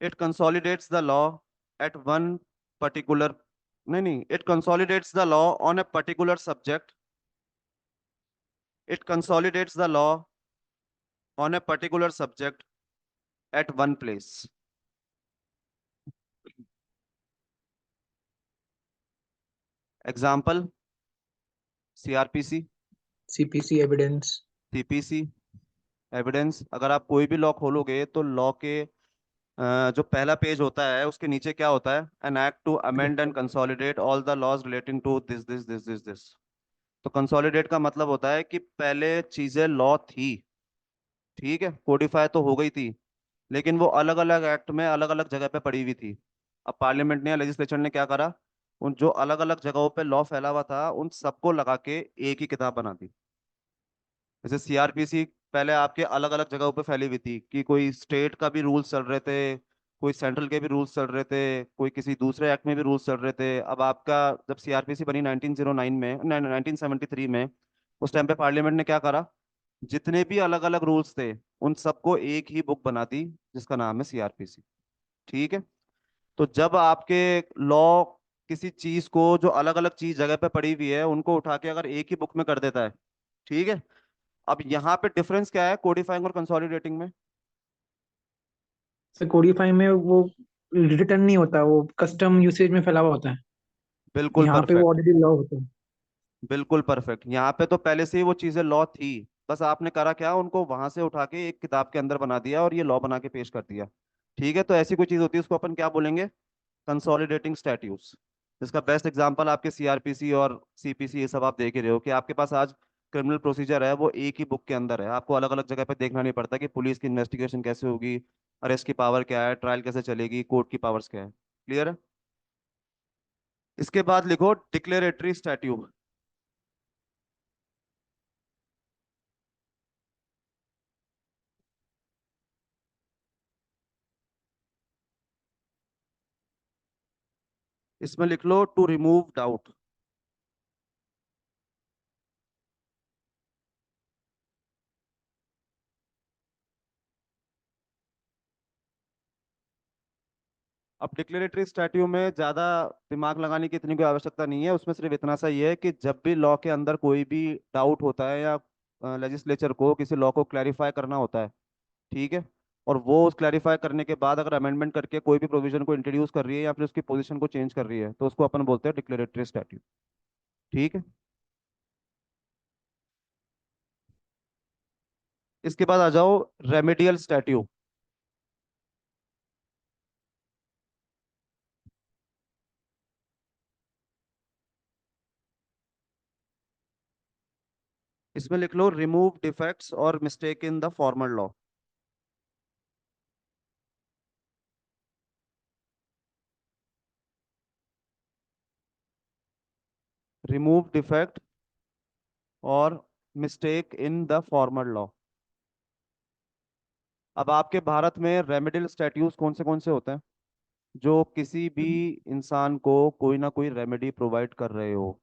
it consolidates the law at one particular, नहीं नहीं, it consolidates the law on a particular subject, it consolidates the law on a particular subject at one place. Example, CrPC, CPC evidence. CPC, evidence. अगर आप कोई भी law खोलोगे तो law के जो पहला पेज होता है उसके नीचे क्या होता है, an act to amend and consolidate all the laws relating to this this this this this. तो कंसोलिडेट का मतलब होता है कि पहले चीजें लॉ थी, ठीक है, कोडिफाई तो हो गई थी, लेकिन वो अलग अलग एक्ट में अलग अलग जगह पे पड़ी हुई थी। अब पार्लियामेंट ने या लेजिस्लेचर ने क्या करा, उन जो अलग अलग जगहों पे लॉ फैला हुआ था उन सबको लगा के एक ही किताब बना दी। जैसे सीआरपीसी पहले आपके अलग अलग जगहों पे फैली हुई थी कि कोई स्टेट का भी रूल्स चल रहे थे, कोई सेंट्रल के भी रूल्स चल रहे थे, कोई किसी दूसरे एक्ट में भी रूल्स चल रहे थे। अब आपका जब सीआरपीसी बनी 1909 में, 1973 में, उस टाइम पे पार्लियामेंट ने क्या करा, जितने भी अलग अलग रूल्स थे उन सबको एक ही बुक बना दी जिसका नाम है सीआरपीसी। ठीक है। तो जब आपके लॉ किसी चीज को, जो अलग अलग चीज जगह पे पड़ी हुई है, उनको उठा के अगर एक ही बुक में कर देता है, ठीक है। अब यहाँ पे डिफरेंस क्या है कोडिफाइंग और कंसोलिडेटिंग में? सर कोडिफाइंग में वो रिटर्न नहीं होता, वो कस्टम यूसेज में फैला हुआ होता है। बिल्कुल यहाँ पे वो परफेक्ट, ऑलरेडी लॉ होता है। बिल्कुल परफेक्ट। यहाँ पे तो पहले से ही वो चीजें लॉ थी, बस आपने करा क्या, उनको वहां से उठा के एक किताब के अंदर बना दिया और ये लॉ बना के पेश कर दिया। ठीक है, तो ऐसी कोई चीज होती है उसको अपन क्या बोलेंगे, कंसोलिडेटिंग स्टैट्यूट्स। इसका बेस्ट एग्जांपल आपके सीआरपीसी और सीपीसी, ये सब आप देख ही रहे हो कि आपके पास आज क्रिमिनल प्रोसीजर है वो एक ही बुक के अंदर है, आपको अलग अलग जगह पे देखना नहीं पड़ता कि पुलिस की इन्वेस्टिगेशन कैसे होगी, अरेस्ट की पावर क्या है, ट्रायल कैसे चलेगी, कोर्ट की पावर्स क्या है। क्लियर है? इसके बाद लिखो डिक्लेरेटरी स्टैट्यू। इसमें लिख लो टू रिमूव डाउट। अब डिक्लेरेटरी स्टैट्यू में ज्यादा दिमाग लगाने की इतनी कोई आवश्यकता नहीं है, उसमें सिर्फ इतना सा ही है कि जब भी लॉ के अंदर कोई भी डाउट होता है या लेजिस्लेचर को किसी लॉ को क्लैरिफाई करना होता है, ठीक है, और वो उस क्लैरिफाई करने के बाद अगर अमेंडमेंट करके कोई भी प्रोविजन को इंट्रोड्यूस कर रही है या फिर उसकी पोजीशन को चेंज कर रही है, तो उसको अपन बोलते हैं डिक्लेरेटरी स्टैट्यू। ठीक है। इसके बाद आ जाओ रेमेडियल स्टैट्यू। इसमें लिख लो रिमूव डिफेक्ट्स और mistake in the formal law. Remove defect और mistake in the formal law. अब आपके भारत में रेमेडियल स्टैट्यूज कौन से होते हैं जो किसी भी इंसान को कोई ना कोई रेमेडी प्रोवाइड कर रहे हो?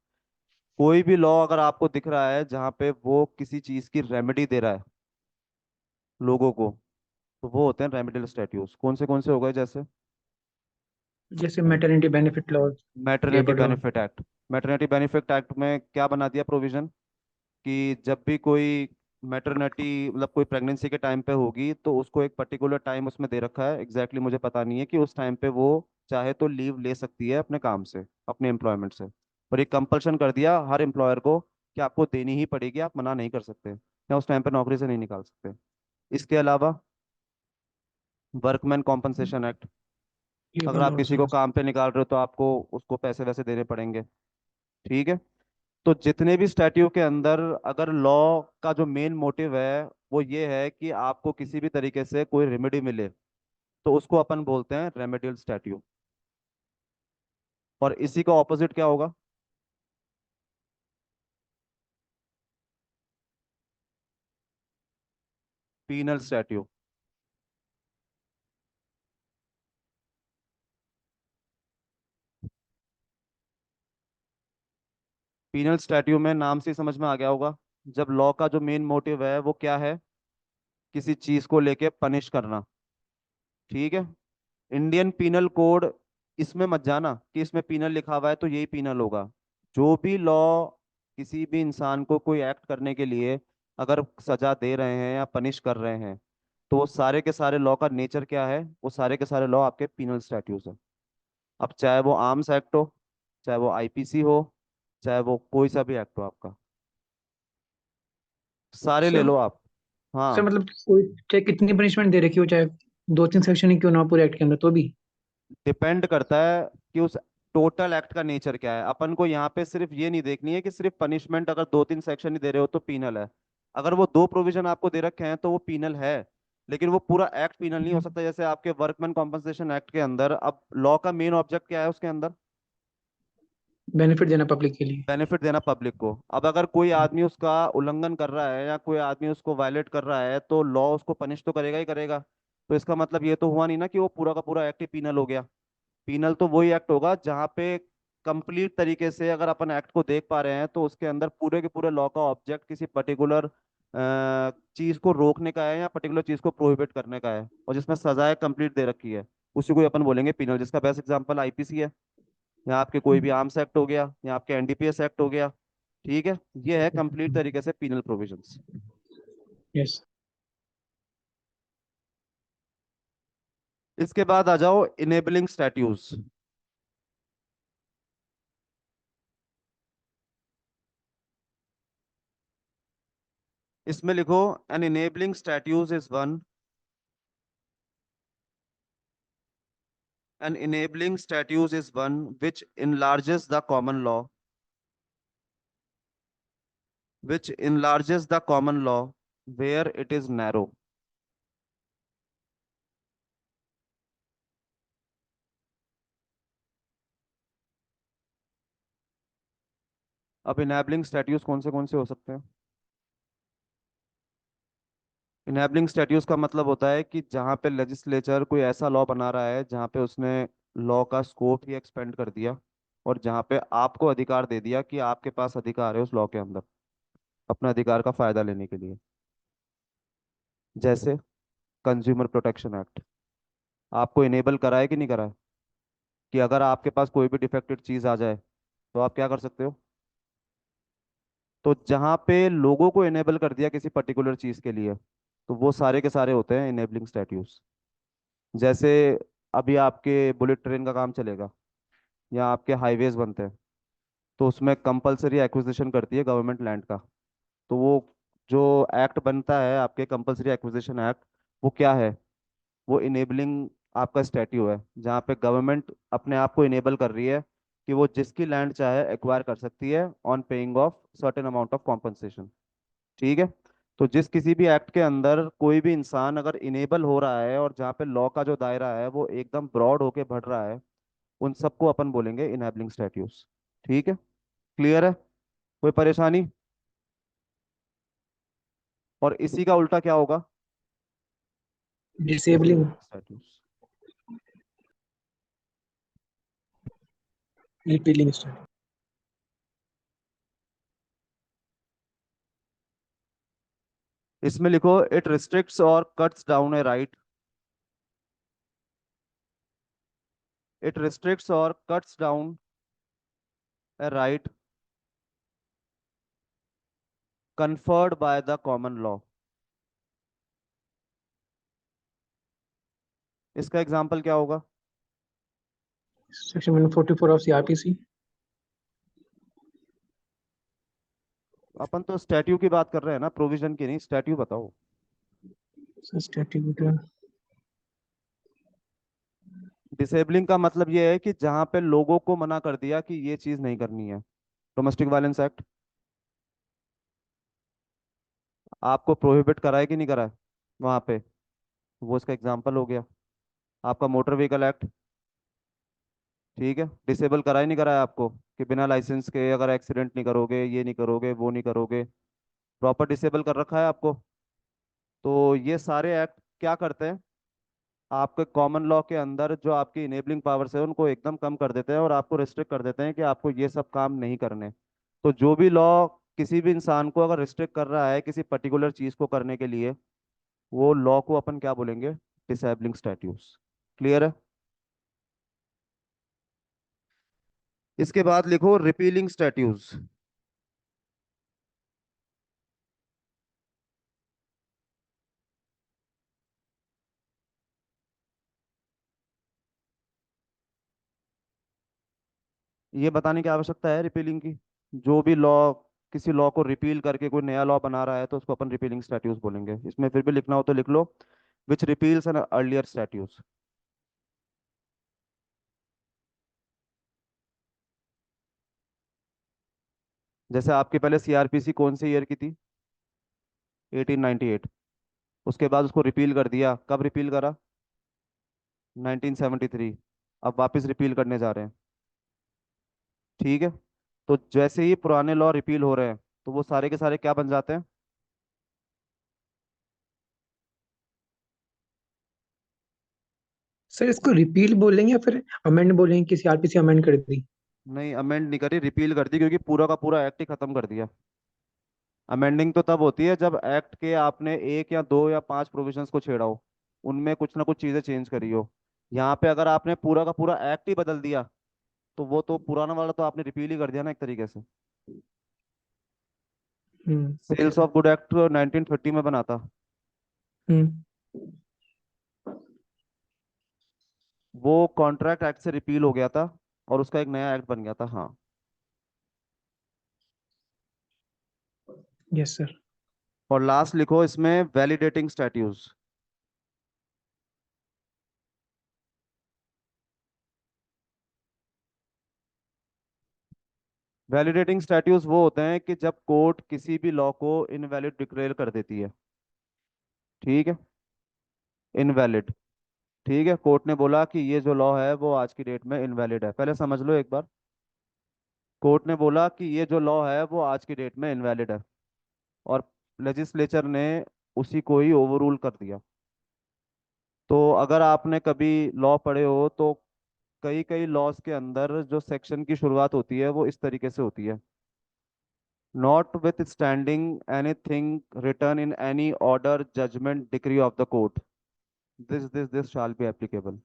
कोई भी लॉ अगर आपको दिख रहा है जहाँ पे वो किसी चीज की रेमेडी दे रहा है लोगों को, तो वो होते हैं रेमेडियल स्टैट्यूज। कौन से हो गए? जैसे जैसे maternity benefit laws, maternity labour law. Benefit act. Maternity benefit act में क्या बना दिया प्रोविजन कि जब भी कोई मैटरनिटी मतलब कोई प्रेगनेंसी के टाइम पे होगी तो उसको एक पर्टिकुलर टाइम उसमें दे रखा है, एग्जैक्टली मुझे पता नहीं है, कि उस टाइम पे वो चाहे तो लीव ले सकती है अपने काम से, अपने एम्प्लॉयमेंट से। और ये कंपल्शन कर दिया हर एम्प्लॉयर को कि आपको देनी ही पड़ेगी, आप मना नहीं कर सकते या उस टाइम पे नौकरी से नहीं निकाल सकते। इसके अलावा वर्कमैन कॉम्पनसेशन एक्ट। अगर लेबर आप लॉज। किसी को काम पे निकाल रहे हो तो आपको उसको पैसे वैसे देने पड़ेंगे। ठीक है। तो जितने भी स्टैट्यू के अंदर अगर लॉ का जो मेन मोटिव है वो ये है कि आपको किसी भी तरीके से कोई रेमेडी मिले, तो उसको अपन बोलते हैं रेमेडियल स्टैट्यू। और इसी का ऑपोजिट क्या होगा? Penal statute. पीनल स्टैट्यू में नाम से ही समझ में आ गया होगा, जब लॉ का जो मेन मोटिव है वो क्या है, किसी चीज को लेके पनिश करना। ठीक है। इंडियन पीनल कोड, इसमें मत जाना कि इसमें पीनल लिखा हुआ है तो यही पीनल होगा। जो भी लॉ किसी भी इंसान को कोई एक्ट करने के लिए अगर सजा दे रहे हैं या पनिश कर रहे हैं, तो वो सारे के सारे लॉ का नेचर क्या है? वो सारे के सारे लॉ आपके पीनल स्टैट्यूज है। अब चाहे वो आर्म्स एक्ट हो, चाहे वो आईपीसी हो, चाहे वो कोई सा भी एक्ट हो आपका, सारे ले सर लो आप। सर हाँ। मतलब कोई चाहे कितनी पनिशमेंट दे रखी हो, चाहे दो तीन सेक्शन ही क्यों ना हो पूरे एक्ट के अंदर, तो भी। डिपेंड करता है कि उस टोटल एक्ट का नेचर क्या है। अपन को यहाँ पे सिर्फ ये नहीं देखनी है कि सिर्फ पनिशमेंट अगर दो तीन सेक्शन ही दे रहे हो तो पीनल है। अगर वो दो प्रोविजन आपको दे रखे हैं तो वो पीनल है, लेकिन वो पूरा एक्ट पीनल नहीं हो सकता। जैसे आपके वर्कमैन कॉम्पनसेशन एक्ट के अंदर, अब लॉ का मेन ऑब्जेक्ट क्या है उसके अंदर? बेनिफिट देना पब्लिक के लिए। बेनिफिट देना पब्लिक को। अब अगर कोई आदमी उसका उल्लंघन कर रहा है या कोई आदमी उसको वायलेट कर रहा है तो लॉ उसको पनिश तो करेगा ही करेगा। तो इसका मतलब ये तो हुआ नहीं ना कि वो पूरा का पूरा एक्ट ही पीनल हो गया। पीनल तो वही एक्ट होगा जहाँ पे कंप्लीट तरीके से अगर अपन एक्ट को देख पा रहे हैं तो उसके अंदर पूरे के पूरे लॉ का ऑब्जेक्ट किसी पर्टिकुलर चीज को रोकने का है या पर्टिकुलर चीज को प्रोहिबिट करने का है, और जिसमें सजाएं कंप्लीट दे रखी है, उसी को ही अपन बोलेंगे पीनल। जिसका बेस्ट एग्जांपल आईपीसी है, या आपके कोई भी आर्म्स एक्ट हो गया, या आपके एनडीपीएस एक्ट हो गया। ठीक है। ये है कंप्लीट तरीके से पीनल प्रोविजंस। यस। इसके बाद आ जाओ इनेबलिंग स्टैट्यूज। इसमें लिखो an enabling statute is one. An enabling statute is one which enlarges the common law, where it is narrow. अब इनेबलिंग स्टैट्यूज कौन से हो सकते हैं? इनेबलिंग स्टैट्यूज का मतलब होता है कि जहाँ पे लेजिस्लेचर कोई ऐसा लॉ बना रहा है जहाँ पे उसने लॉ का स्कोप ही एक्सपेंड कर दिया, और जहाँ पे आपको अधिकार दे दिया कि आपके पास अधिकार है उस लॉ के अंदर अपने अधिकार का फायदा लेने के लिए। जैसे कंज्यूमर प्रोटेक्शन एक्ट आपको इनेबल करा है कि नहीं करा है कि अगर आपके पास कोई भी डिफेक्टेड चीज आ जाए तो आप क्या कर सकते हो? तो जहाँ पे लोगों को इनेबल कर दिया किसी पर्टिकुलर चीज के लिए, तो वो सारे के सारे होते हैं इनेबलिंग स्टैट्यूट्स। जैसे अभी आपके बुलेट ट्रेन का काम चलेगा या आपके हाईवेज बनते हैं, तो उसमें कंपलसरी एक्विजिशन करती है गवर्नमेंट लैंड का। तो वो जो एक्ट बनता है आपके कंपलसरी एक्विजिशन एक्ट, वो क्या है? वो इनेबलिंग आपका स्टैट्यू है जहाँ पे गवर्नमेंट अपने आप को इनेबल कर रही है कि वो जिसकी लैंड चाहे एक्वायर कर सकती है on paying off certain amount of compensation. ठीक है। तो जिस किसी भी एक्ट के अंदर कोई भी इंसान अगर इनेबल हो रहा है और जहाँ पे लॉ का जो दायरा है वो एकदम ब्रॉड होके बढ़ रहा है, उन सबको अपन बोलेंगे इनेबलिंग स्टैट्यूट्स। ठीक है, क्लियर है? कोई परेशानी? और इसी का उल्टा क्या होगा? Disabling. Disabling statutes. Repealing start. इसमें लिखो, इट रिस्ट्रिक्ट्स और cuts down a right. It restricts और cuts down a right conferred by the common law। इसका एग्जाम्पल क्या होगा? Section 144 of CrPC. अपन तो स्टैट्यू की बात कर रहे हैं ना, प्रोविजन की नहीं। स्टैट्यू बताओ। स्टैट्यूट। डिसेबलिंग का मतलब ये है कि जहां पे लोगों को मना कर दिया कि ये चीज नहीं करनी है। डोमेस्टिक वायलेंस एक्ट आपको प्रोहिबिट करा है कि नहीं करा है वहां पे, वो इसका एग्जाम्पल हो गया। आपका मोटर व्हीकल एक्ट, ठीक है, डिसेबल करा ही नहीं करा है आपको कि बिना लाइसेंस के अगर एक्सीडेंट नहीं करोगे, ये नहीं करोगे, वो नहीं करोगे। प्रॉपर डिसेबल कर रखा है आपको। तो ये सारे एक्ट क्या करते हैं? आपके कॉमन लॉ के अंदर जो आपकी इनेबलिंग पावर्स है उनको एकदम कम कर देते हैं और आपको रिस्ट्रिक्ट कर देते हैं कि आपको ये सब काम नहीं करने। तो जो भी लॉ किसी भी इंसान को अगर रिस्ट्रिक्ट कर रहा है किसी पर्टिकुलर चीज को करने के लिए, वो लॉ को अपन क्या बोलेंगे? Disabling statutes. क्लियर है? इसके बाद लिखो रिपीलिंग स्टैट्यूट्स। ये बताने की आवश्यकता है रिपीलिंग की। जो भी लॉ किसी लॉ को रिपील करके कोई नया लॉ बना रहा है तो उसको अपन रिपीलिंग स्टैट्यूट्स बोलेंगे। इसमें फिर भी लिखना हो तो लिख लो, विच रिपील्स एन अर्लियर स्टैट्यूट्स। जैसे आपकी पहले सीआरपीसी कौन से ईयर की थी? 1898। उसके बाद उसको रिपील कर दिया, कब रिपील करा? 1973। अब वापस रिपील करने जा रहे हैं। ठीक है। तो जैसे ही पुराने लॉ रिपील हो रहे हैं तो वो सारे के सारे क्या बन जाते हैं? सर इसको रिपील बोलेंगे या फिर अमेंड बोलेंगे कि सीआरपीसी अमेंड कर दी? नहीं, अमेंड नहीं करी, रिपील कर दी, क्योंकि पूरा का पूरा एक्ट ही खत्म कर दिया। अमेंडिंग तो तब होती है जब एक्ट के आपने एक या दो या पांच प्रोविजंस को छेड़ा हो, उनमें कुछ ना कुछ चीजें चेंज करी हो। यहाँ पे अगर आपने पूरा का पूरा एक्ट ही बदल दिया तो वो तो पुराना वाला तो आपने रिपील ही कर दिया ना एक तरीके से। Okay sales sir. Of good act 1930 में बना था। हम्म। वो कॉन्ट्रैक्ट एक्ट से रिपील हो गया था और उसका एक नया एक्ट बन गया था। हाँ। Yes sir. और लास्ट लिखो इसमें वैलिडेटिंग स्टैट्यूज। वैलिडेटिंग स्टैट्यूज वो होते हैं कि जब कोर्ट किसी भी लॉ को इनवैलिड डिक्लेयर कर देती है। ठीक है, इनवैलिड। ठीक है, कोर्ट ने बोला कि ये जो लॉ है वो आज की डेट में इनवैलिड है। पहले समझ लो एक बार। कोर्ट ने बोला कि ये जो लॉ है वो आज की डेट में इनवैलिड है, और लेजिस्लेचर ने उसी को ही ओवररूल कर दिया। तो अगर आपने कभी लॉ पढ़े हो तो कई कई लॉज के अंदर जो सेक्शन की शुरुआत होती है वो इस तरीके से होती है, notwithstanding anything return in any order judgment decree of the court, this shall be applicable.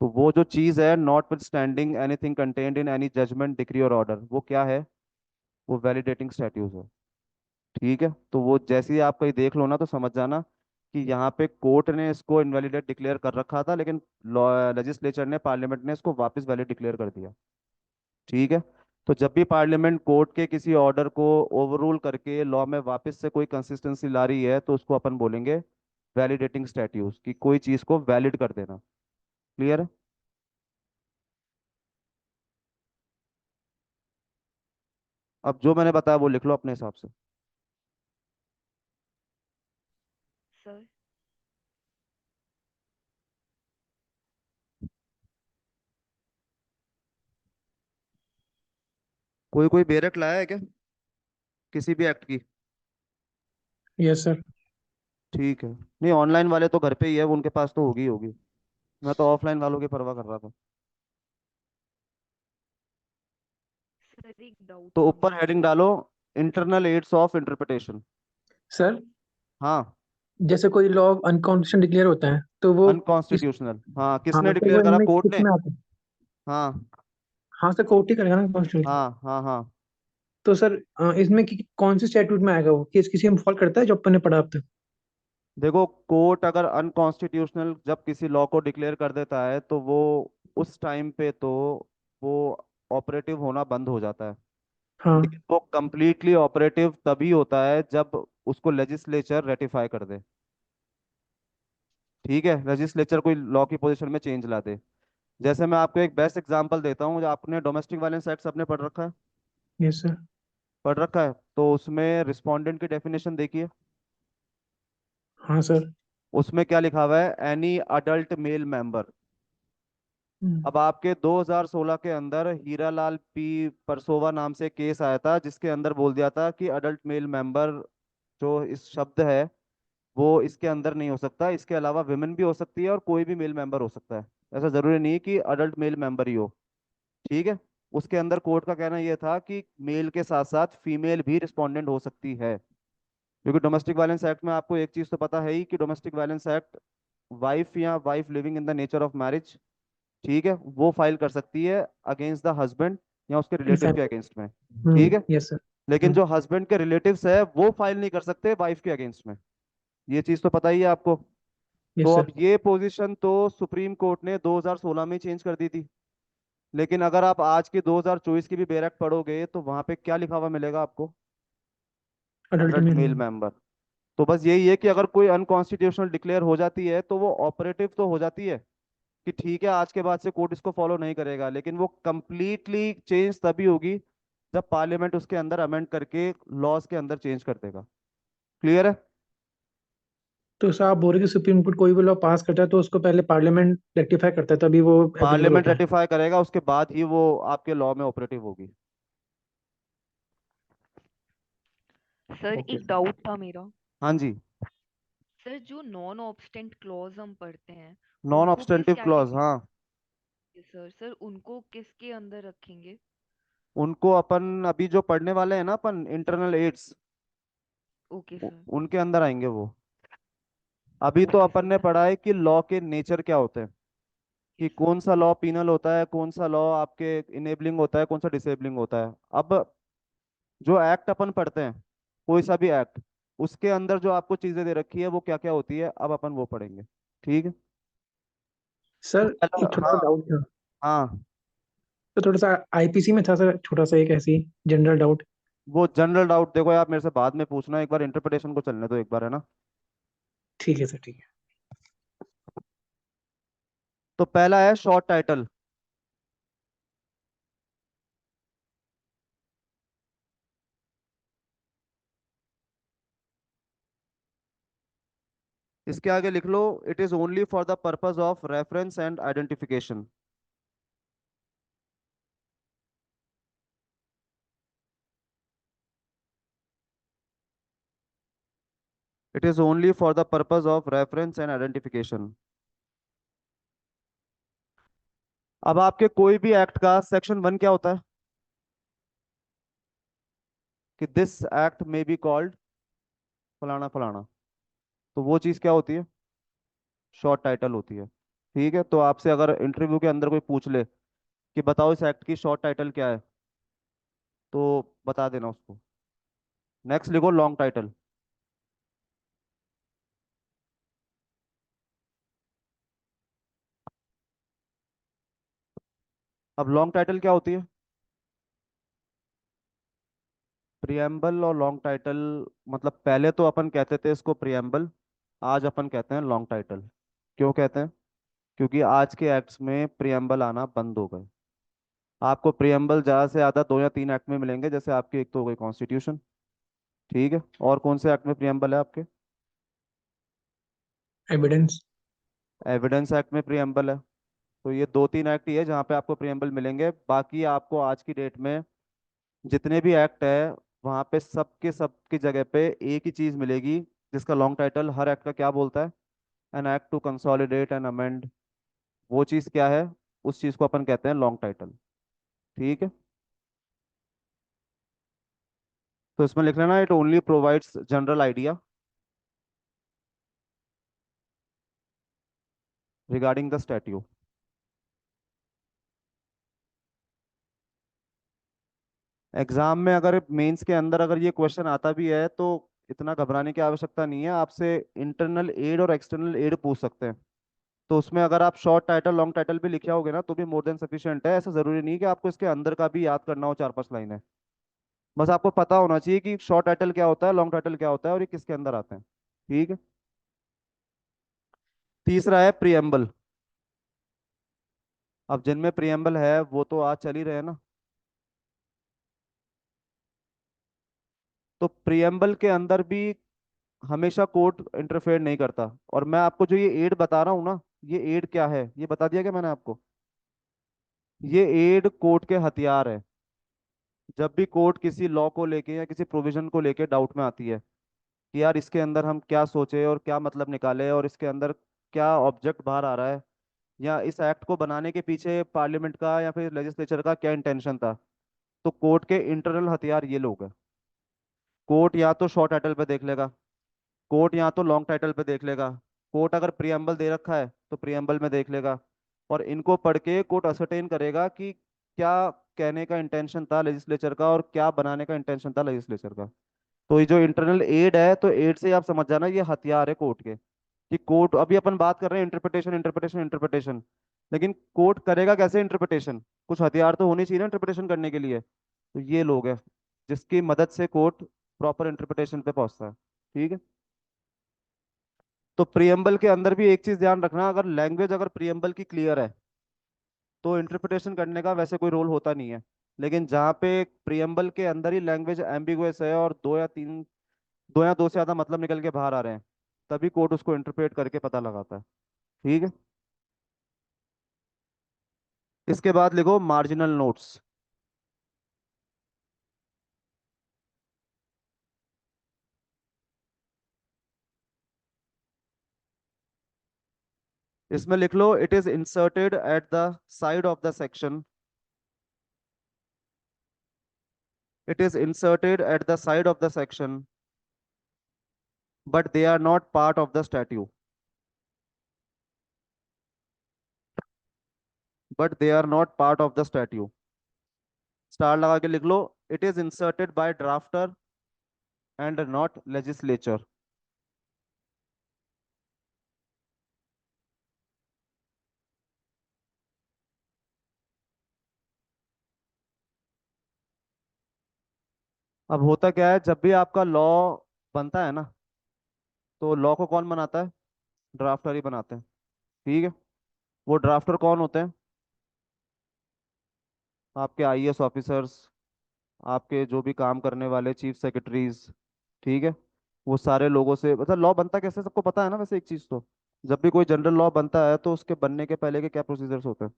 तो वो जो चीज़ है notwithstanding anything contained in any judgment decree और ऑर्डर, वो क्या है? वो वैलिडेटिंग स्टैट्यूट है। ठीक है, तो वो जैसे ही आप कहीं देख लो ना तो समझ जाना कि यहाँ पे कोर्ट ने इसको इनवैलिडेट डिक्लेयर कर रखा था, लेकिन लेजिस्लेचर ने, पार्लियामेंट ने इसको वापस वैलिड डिक्लेयर कर दिया। ठीक है। तो जब भी पार्लियामेंट कोर्ट के किसी ऑर्डर को ओवररूल करके लॉ में वापस से कोई कंसिस्टेंसी ला रही है तो उसको अपन बोलेंगे वैलिडेटिंग स्टैट्यूट, कि कोई चीज को वैलिड कर देना। क्लियर है? अब जो मैंने बताया वो लिख लो अपने हिसाब से। सर। कोई कोई बेरक लाया है क्या किसी भी एक्ट की? Yes sir. ठीक है। नहीं, ऑनलाइन वाले तो घर पे ही है, उनके पास तो होगी ही होगी। मैं तो ऑफलाइन वालों की परवाह कर रहा था। सर एक डाउट तो था ऊपर मेरा। हेडिंग डालो, internal aids of interpretation. Sir, हाँ। जैसे कोई लॉ अनकॉन्स्टिट्यूशनल डिक्लेयर होता है तो वो किस, अनकॉन्स्टिट्यूशनल, हाँ, किसने हाँ तो डिक्लेयर वो करा? इनमें कोर्ट ने। किस में आता है? हाँ हाँ सर, कोर्ट ही करेगा ना कॉन्स्टिट्यूशनल। हाँ हाँ हाँ। तो सर इसमें कौन से स्टैट्यूट में आएगा वो, केस किसी में फॉल करता है जो अपन ने पढ़ा अब तक? देखो, कोर्ट अगर अनकॉन्स्टिट्यूशनल जब किसी लॉ को डिक्लेयर कर देता है तो वो उस टाइम पे तो वो ऑपरेटिव होना बंद हो जाता है। हाँ। लेकिन वो कंप्लीटली ऑपरेटिव तभी होता है जब उसको लेजिस्लेचर रेटिफाई कर दे। ठीक है, लेजिस्लेचर कोई लॉ की पोजीशन में चेंज ला दे। जैसे मैं आपको एक बेस्ट एग्जांपल देता हूँ, जो आपने डोमेस्टिक वायलेंस एक्ट आपने पढ़ रखा है। Yes sir. पढ़ रखा है, तो उसमें रिस्पोंडेंट की डेफिनेशन देखिए। हाँ सर। उसमें क्या लिखा हुआ है? Any adult male member. हम्म, अब आपके 2016 के अंदर हीरालाल पी परसोवा नाम से केस आया था, जिसके अंदर बोल दिया था कि अडल्ट मेल मेंबर जो इस शब्द है वो इसके अंदर नहीं हो सकता, इसके अलावा विमेन भी हो सकती है और कोई भी मेल मेंबर हो सकता है। ऐसा जरूरी नहीं है कि अडल्ट मेल मेंबर ही हो। ठीक है। उसके अंदर कोर्ट का कहना यह था कि मेल के साथ साथ फीमेल भी रिस्पोंडेंट हो सकती है। क्योंकि डोमेस्टिक वायलेंस एक्ट में आपको एक चीज तो पता है ही कि डोमेस्टिक वायलेंस एक्ट वाइफ या wife living in the nature of marriage, ठीक है, वो फाइल कर सकती है अगेंस्ट द हस्बैंड या उसके रिलेटिव के फैमिली। अगेंस्ट में। ठीक है। Yes sir. लेकिन जो हस्बैंड के रिलेटिव्स है वो फाइल नहीं कर सकते वाइफ के अगेंस्ट में। ये चीज तो पता ही है आपको। तो यस अब सर। ये पोजीशन तो सुप्रीम कोर्ट ने 2016 में चेंज कर दी थी। लेकिन अगर आप आज की 2024 की भी बेरक पढ़ोगे तो वहां पे क्या लिखा हुआ मिलेगा आपको? Adult adult mail. Male member. तो बस यही है कि अगर कोई अनकॉन्स्टिट्यूशनल डिक्लेयर हो जाती है तो वो ऑपरेटिव तो हो जाती है, कि ठीक है आज के बाद से कोर्ट इसको फॉलो नहीं करेगा, लेकिन वो कंप्लीटली चेंज तभी होगी जब पार्लियामेंट उसके अंदर अमेंड करके लॉज के अंदर चेंज कर देगा। क्लियर है? तो सर आप बोल रहे कि सुप्रीम कोर्ट कोई भी लॉ पास करता है तो उसको पहले पार्लियामेंट रेक्टिफाई करता है तभी वो एप्लीकेबल पार्लियामेंट होता है? रेटिफाई करेगा, उसके बाद ही वो आपके लॉ में ऑपरेटिव होगी। सर ओके एक सर। डाउट था मेरा। हाँ जी। सर जो नॉन ऑब्स्टेंट क्लॉज हम पढ़ते हैं नॉन उनको किस ऑब्स्टेंटिव क्लॉज, कैटेगरी? हाँ। सर सर उनको किसके अंदर रखेंगे? उनको अपन अभी जो पढ़ने वाले हैं ना, अपन इंटरनल एड्स, ओके सर। उनके अंदर आएंगे वो। अभी तो ओके अपन सर ने पढ़ा है कि लॉ के नेचर क्या होते हैं, कि यस कौन सा लॉ पीनल होता है, कौन सा लॉ आपके इनेबलिंग होता है, कौन सा डिसेबलिंग होता है। अब जो एक्ट अपन पढ़ते हैं, कोई सा भी एक्ट, उसके अंदर जो आपको चीजें दे रखी है वो क्या क्या होती है, अब अपन वो पढ़ेंगे। ठीक है। तो सर पहला, एक छोटा सा हाँ डाउट था। हाँ, तो थोड़ा सा आईपीसी में था सर, छोटा सा एक ऐसी जनरल डाउट। वो जनरल डाउट देखो यार, मेरे से बाद में पूछना, एक बार इंटरप्रिटेशन को चलने दो एक बार, है ना। ठीक है सर, ठीक है। तो पहला है शॉर्ट टाइटल। इसके आगे लिख लो, it is only for the purpose of reference and identification. It is only for the purpose of reference and identification. अब आपके कोई भी एक्ट का सेक्शन 1 क्या होता है? कि दिस एक्ट में बी कॉल्ड फलाना फलाना। तो वो चीज क्या होती है? शॉर्ट टाइटल होती है। ठीक है। तो आपसे अगर इंटरव्यू के अंदर कोई पूछ ले कि बताओ इस एक्ट की शॉर्ट टाइटल क्या है, तो बता देना उसको। नेक्स्ट लिखो लॉन्ग टाइटल। अब लॉन्ग टाइटल क्या होती है? प्रियम्बल और लॉन्ग टाइटल, मतलब पहले तो अपन कहते थे इसको प्रियम्बल, आज अपन कहते हैं लॉन्ग टाइटल। क्यों कहते हैं? क्योंकि आज के एक्ट्स में प्रियम्बल आना बंद हो गए। आपको प्रियम्बल ज्यादा से ज्यादा 2 या 3 एक्ट में मिलेंगे, जैसे आपकी एक तो हो गई कॉन्स्टिट्यूशन। ठीक है। और कौन से एक्ट में प्रियम्बल है आपके? एविडेंस। एविडेंस एक्ट में प्रीएम्बल है। तो ये दो तीन एक्ट ही है जहाँ पे आपको प्रीएम्बल मिलेंगे। बाकी आपको आज की डेट में जितने भी एक्ट है वहाँ पे सबके सब की जगह पे एक ही चीज़ मिलेगी, जिसका लॉन्ग टाइटल हर एक्ट का क्या बोलता है? An act to consolidate and amend. वो चीज़ क्या है? उस चीज़ को अपन कहते हैं लॉन्ग टाइटल। ठीक है। तो इसमें लिख लेना, it only provides general idea regarding the statute. Exam में अगर मेंस के अंदर अगर ये क्वेश्चन आता भी है तो इतना घबराने की आवश्यकता नहीं है। आपसे इंटरनल एड और एक्सटर्नल एड पूछ सकते हैं। तो उसमें अगर आप शॉर्ट टाइटल लॉन्ग टाइटल भी लिखे होगे ना तो भी मोर देन सफिशिएंट है। ऐसा जरूरी नहीं कि आपको इसके अंदर का भी याद करना हो 4-5 लाइनें। बस आपको पता होना चाहिए कि शॉर्ट टाइटल क्या होता है, लॉन्ग टाइटल क्या होता है और ये किसके अंदर आते हैं। ठीक है। तीसरा है प्रीएम्बल। अब जिनमें प्रीएम्बल है वो तो आज चल ही रहे हैं ना। तो प्रीएम्बल के अंदर भी हमेशा कोर्ट इंटरफेयर नहीं करता। और मैं आपको जो ये एड बता रहा हूँ ना, ये एड क्या है ये बता दिया क्या मैंने आपको? ये एड कोर्ट के हथियार है। जब भी कोर्ट किसी लॉ को लेके या किसी प्रोविजन को लेके डाउट में आती है कि यार इसके अंदर हम क्या सोचे और क्या मतलब निकाले और इसके अंदर क्या ऑब्जेक्ट बाहर आ रहा है, या इस एक्ट को बनाने के पीछे पार्लियामेंट का या फिर लेजिस्लेचर का क्या इंटेंशन था, तो कोर्ट के इंटरनल हथियार ये लोग हैं। कोर्ट या तो शॉर्ट टाइटल पे देख लेगा, कोर्ट या तो लॉन्ग टाइटल पे देख लेगा, कोर्ट अगर प्रीएम्बल दे रखा है तो प्रीएम्बल में देख लेगा। और इनको पढ़ के कोर्ट असरटेन करेगा कि क्या कहने का इंटेंशन था लेजिस्लेचर का और क्या बनाने का इंटेंशन था लेजिस्लेचर का। तो ये जो इंटरनल एड है, तो एड से आप समझ जाना ये हथियार है कोर्ट के। कि कोर्ट अभी अपन बात कर रहे हैं इंटरप्रिटेशन इंटरप्रिटेशन इंटरप्रिटेशन, लेकिन कोर्ट करेगा कैसे इंटरप्रिटेशन? कुछ हथियार तो होने चाहिए ना इंटरप्रिटेशन करने के लिए। तो ये लोग हैं जिसकी मदद से कोर्ट प्रॉपर इंटरप्रिटेशन पे पहुंचता है। ठीक है। तो प्रियम्बल के अंदर भी एक चीज ध्यान रखना, अगर लैंग्वेज अगर प्रियम्बल की क्लियर है तो इंटरप्रिटेशन करने का वैसे कोई रोल होता नहीं है। लेकिन जहाँ पे प्रियम्बल के अंदर ही लैंग्वेज एम्बिगुअस है और दो या दो से ज्यादा मतलब निकल के बाहर आ रहे हैं, तभी कोर्ट उसको इंटरप्रेट करके पता लगाता है। ठीक है। इसके बाद लिखो मार्जिनल नोट्स। इसमें लिख लो, it is inserted at the side of the section. It is inserted at the side of the section but they are not part of the statute. But they are not part of the statute. Star लगा के लिख लो, it is inserted by drafter and not legislature. अब होता क्या है, जब भी आपका लॉ बनता है ना, तो लॉ को कौन बनाता है? ड्राफ्टर ही बनाते हैं। ठीक है। वो ड्राफ्टर कौन होते हैं? आपके आईएएस ऑफिसर्स, आपके जो भी काम करने वाले चीफ सेक्रेटरीज। ठीक है। वो सारे लोगों से, मतलब लॉ बनता कैसे सबको पता है ना वैसे एक चीज तो। जब भी कोई जनरल लॉ बनता है तो उसके बनने के पहले के क्या प्रोसीजर्स होते हैं?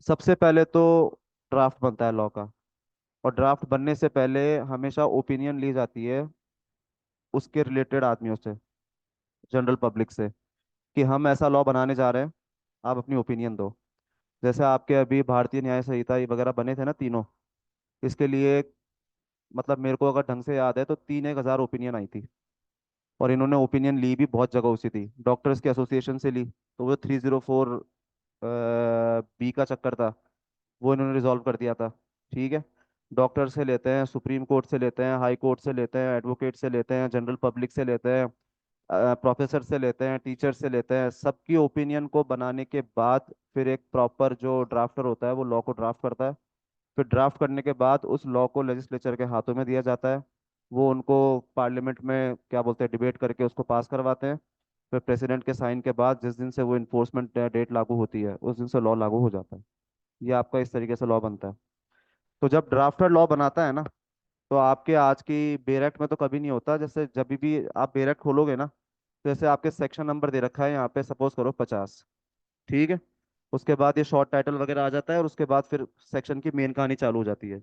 सबसे पहले तो ड्राफ्ट बनता है लॉ का। और ड्राफ्ट बनने से पहले हमेशा ओपिनियन ली जाती है उसके रिलेटेड आदमियों से, जनरल पब्लिक से, कि हम ऐसा लॉ बनाने जा रहे हैं, आप अपनी ओपिनियन दो। जैसे आपके अभी भारतीय न्याय संहिता ये वगैरह बने थे ना तीनों, इसके लिए मतलब मेरे को अगर ढंग से याद है तो 3-1 हज़ार ओपिनियन आई थी। और इन्होंने ओपिनियन ली भी बहुत जगह से थी। डॉक्टर्स के एसोसिएशन से ली तो वो 304 बी का चक्कर था, वो इन्होंने रिजॉल्व कर दिया था। ठीक है। डॉक्टर से लेते हैं, सुप्रीम कोर्ट से लेते हैं, हाई कोर्ट से लेते हैं, एडवोकेट से लेते हैं, जनरल पब्लिक से लेते हैं, प्रोफेसर से लेते हैं, टीचर से लेते हैं, सबकी ओपिनियन को बनाने के बाद फिर एक प्रॉपर जो ड्राफ्टर होता है वो लॉ को ड्राफ्ट करता है। फिर ड्राफ्ट करने के बाद उस लॉ को लेजिस्लेचर के हाथों में दिया जाता है। वो उनको पार्लियामेंट में क्या बोलते हैं डिबेट करके उसको पास करवाते हैं। फिर प्रेसिडेंट के साइन के बाद जिस दिन से वो इन्फोर्समेंट डेट लागू होती है उस दिन से लॉ लागू हो जाता है। ये आपका इस तरीके से लॉ बनता है। तो जब ड्राफ्टर लॉ बनाता है ना, तो आपके आज की बेरेक्ट में तो कभी नहीं होता। जैसे जब भी आप बेरेक्ट खोलोगे ना, तो जैसे आपके सेक्शन नंबर दे रखा है यहाँ पे, सपोज करो 50, ठीक है। उसके बाद ये शॉर्ट टाइटल वगैरह आ जाता है, और उसके बाद फिर सेक्शन की मेन कहानी चालू हो जाती है।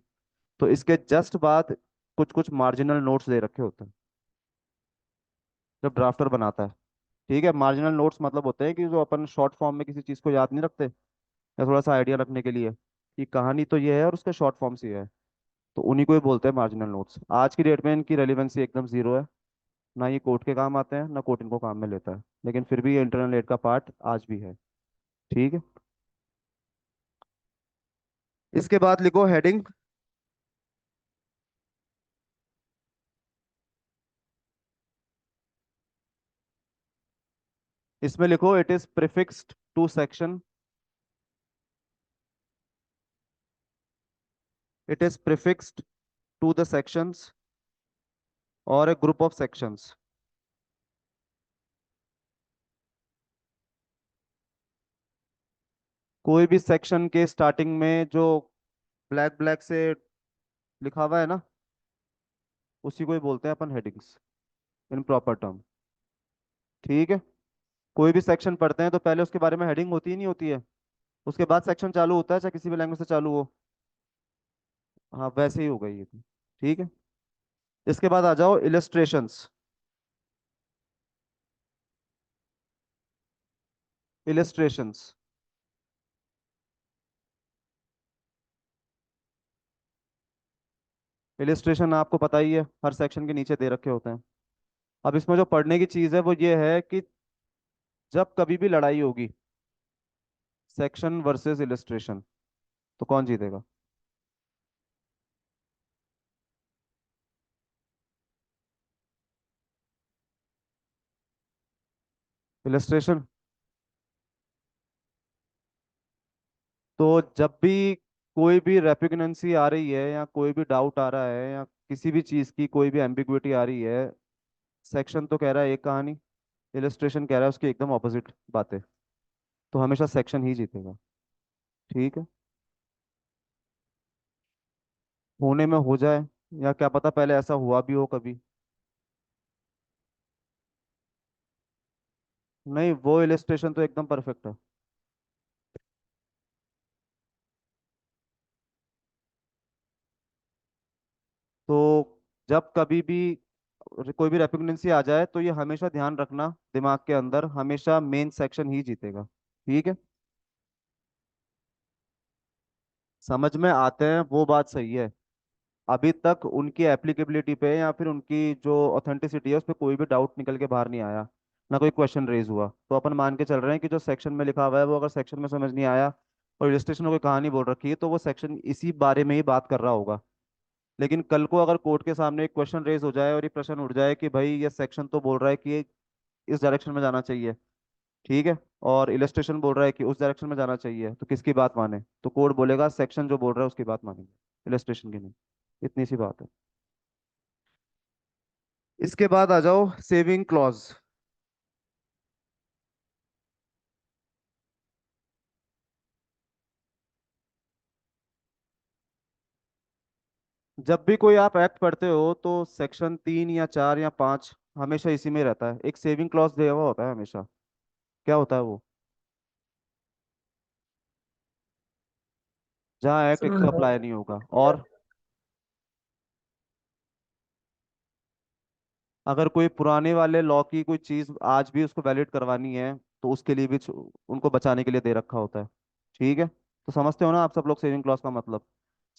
तो इसके जस्ट बाद कुछ कुछ मार्जिनल नोट्स दे रखे होते हैं जब ड्राफ्टर बनाता है। ठीक है, मार्जिनल नोट्स मतलब होते हैं कि जो अपन शॉर्ट फॉर्म में किसी चीज़ को याद नहीं रखते, या थोड़ा सा आइडिया रखने के लिए कि कहानी तो ये है और उसके शॉर्ट फॉर्म्स ये है, तो उन्हीं को ही बोलते हैं मार्जिनल नोट्स। आज की डेट में इनकी रेलिवेंसी एकदम जीरो है। ना ये कोर्ट के काम आते हैं, ना कोर्ट इनको काम में लेता है, लेकिन फिर भी ये इंटरनल एड का पार्ट आज भी है। ठीक है। इसके बाद लिखो हेडिंग। इसमें लिखो it is prefixed to section. It is prefixed to the sections और ए ग्रुप ऑफ सेक्शंस। कोई भी सेक्शन के स्टार्टिंग में जो ब्लैक ब्लैक से लिखा हुआ है ना, उसी को ही बोलते हैं अपन हेडिंग्स इन प्रॉपर टर्म। ठीक है। कोई भी सेक्शन पढ़ते हैं तो पहले उसके बारे में हेडिंग होती ही नहीं होती है, उसके बाद सेक्शन चालू होता है, चाहे किसी भी लैंग्वेज से चालू हो। हाँ, वैसे ही होगा ये भी। ठीक है। इसके बाद आ जाओ इलस्ट्रेशंस। इलस्ट्रेशंस। इलस्ट्रेशन आपको पता ही है, हर सेक्शन के नीचे दे रखे होते हैं। अब इसमें जो पढ़ने की चीज़ है वो ये है कि जब कभी भी लड़ाई होगी सेक्शन वर्सेस इलस्ट्रेशन, तो कौन जीतेगा? इलस्ट्रेशन। तो जब भी कोई भी रेपिग्नेंसी आ रही है, या कोई भी डाउट आ रहा है, या किसी भी चीज़ की कोई भी एम्बिग्विटी आ रही है, सेक्शन तो कह रहा है एक कहानी, इलस्ट्रेशन कह रहा है उसकी एकदम ऑपोजिट बातें, तो हमेशा सेक्शन ही जीतेगा। ठीक है। होने में हो जाए, या क्या पता पहले ऐसा हुआ भी हो कभी। नहीं, वो इलस्ट्रेशन तो एकदम परफेक्ट है। तो जब कभी भी कोई भी रेपिग्नेंसी आ जाए, तो ये हमेशा ध्यान रखना दिमाग के अंदर, हमेशा मेन सेक्शन ही जीतेगा। ठीक है। समझ में आते हैं, वो बात सही है। अभी तक उनकी एप्लीकेबिलिटी पे या फिर उनकी जो ऑथेंटिसिटी है उस पर कोई भी डाउट निकल के बाहर नहीं आया, ना कोई क्वेश्चन रेज हुआ। तो अपन मान के चल रहे हैं कि जो सेक्शन में लिखा हुआ है वो अगर सेक्शन में समझ नहीं आया और रजिस्ट्रेशन में कोई कहानी बोल रखी है, तो वो सेक्शन इसी बारे में ही बात कर रहा होगा। लेकिन कल को अगर कोर्ट के सामने एक क्वेश्चन रेज हो जाए और ये प्रश्न उठ जाए कि भाई ये सेक्शन तो बोल रहा है कि ये इस डायरेक्शन में जाना चाहिए, ठीक है, और इलस्ट्रेशन बोल रहा है कि उस डायरेक्शन में जाना चाहिए, तो किसकी बात माने? तो कोर्ट बोलेगा सेक्शन जो बोल रहा है उसकी बात मानेंगे, इलस्ट्रेशन की नहीं। इतनी सी बात है। इसके बाद आ जाओ सेविंग क्लॉज। जब भी कोई आप एक्ट पढ़ते हो तो सेक्शन 3 या 4 या 5 हमेशा इसी में रहता है, एक सेविंग क्लॉज दिया हुआ होता है हमेशा। क्या होता है वो? जहाँ एक्ट एक तो सर अप्लाई नहीं होगा, और अगर कोई पुराने वाले लॉ की कोई चीज आज भी उसको वैलिड करवानी है, तो उसके लिए भी उनको बचाने के लिए दे रखा होता है। ठीक है। तो समझते हो ना आप सब लोग सेविंग क्लॉज का मतलब?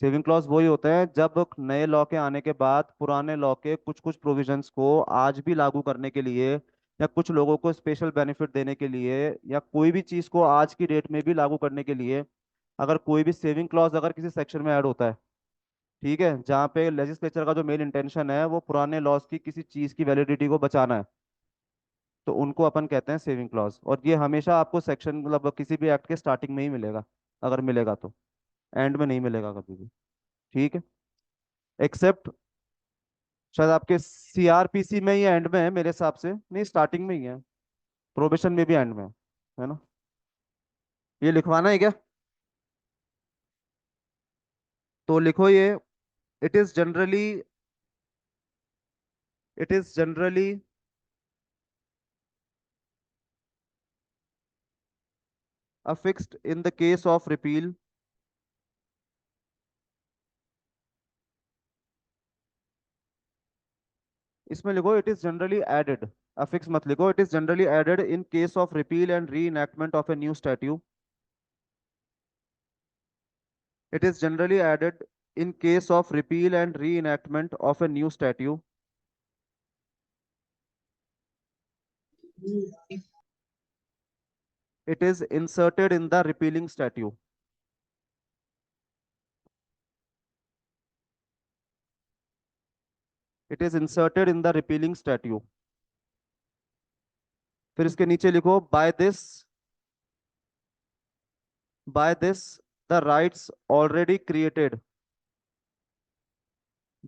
सेविंग क्लॉज वही होते हैं जब नए लॉ के आने के बाद पुराने लॉ के कुछ कुछ प्रोविजंस को आज भी लागू करने के लिए, या कुछ लोगों को स्पेशल बेनिफिट देने के लिए, या कोई भी चीज को आज की डेट में भी लागू करने के लिए, अगर कोई भी सेविंग क्लॉज अगर किसी सेक्शन में ऐड होता है, ठीक है, जहाँ पे लेजिस्लेचर का जो मेन इंटेंशन है वो पुराने लॉज की किसी चीज की वैलिडिटी को बचाना है, तो उनको अपन कहते हैं सेविंग क्लॉज। और ये हमेशा आपको सेक्शन मतलब किसी भी एक्ट के स्टार्टिंग में ही मिलेगा, अगर मिलेगा तो। एंड में नहीं मिलेगा कभी भी। ठीक है। एक्सेप्ट शायद आपके सीआरपीसी में ही एंड में है, मेरे हिसाब से नहीं, स्टार्टिंग में ही है। प्रोबेशन में भी एंड में है ना? ये लिखवाना है क्या? तो लिखो ये, it is generally It is generally affixed in the case of repeal. इसमें लिखो it is generally added. Affix मत लिखो. It is generally added in case of repeal and reenactment of a new statute. It is generally added in case of repeal and reenactment of a new statute. It is inserted in the repealing statute. It is inserted in the repealing statute. फिर इसके नीचे लिखो by this the rights already created.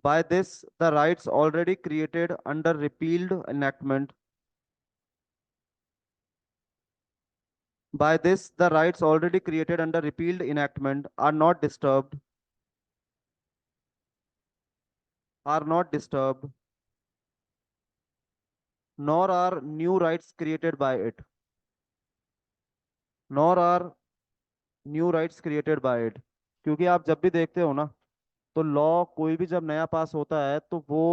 By this the rights already created under repealed enactment. By this the rights already created under repealed enactment are not disturbed. Are not disturbed. Nor are new rights created by it. Nor are new rights created by it. क्योंकि आप जब भी देखते हो ना, तो law कोई भी जब नया पास होता है तो वो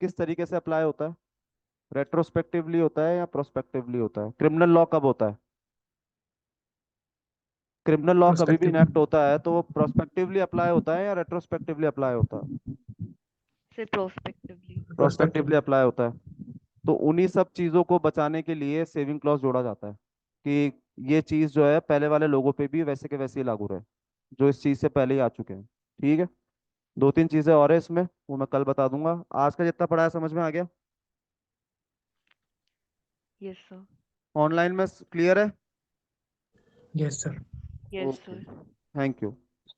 किस तरीके से अप्लाई होता है? रेट्रोस्पेक्टिवली होता है या प्रोस्पेक्टिवली होता है? क्रिमिनल लॉ कब होता है? क्रिमिनल लॉ कभी भी प्रोस्पेक्टिव इनेक्ट होता है तो वो प्रोस्पेक्टिवली अप्लाई होता है या रेट्रोस्पेक्टिवली अप्लाई होता है? Say prospectively. प्रोस्पेक्टिवली अप्लाई होता है. तो उन्हीं सब चीजों को बचाने के लिए सेविंग क्लॉज जोड़ा जाता है कि ये चीज जो है पहले वाले लोगों पे भी वैसे के वैसे ही लागू रहे, जो इस चीज से पहले ही आ चुके हैं. ठीक है. दो तीन चीजें और है इसमें, वो मैं कल बता दूंगा. आज का जितना पढ़ा है समझ में आ गया? Yes, sir. ऑनलाइन में क्लियर है? Yes sir. Yes, okay, sir. Thank you.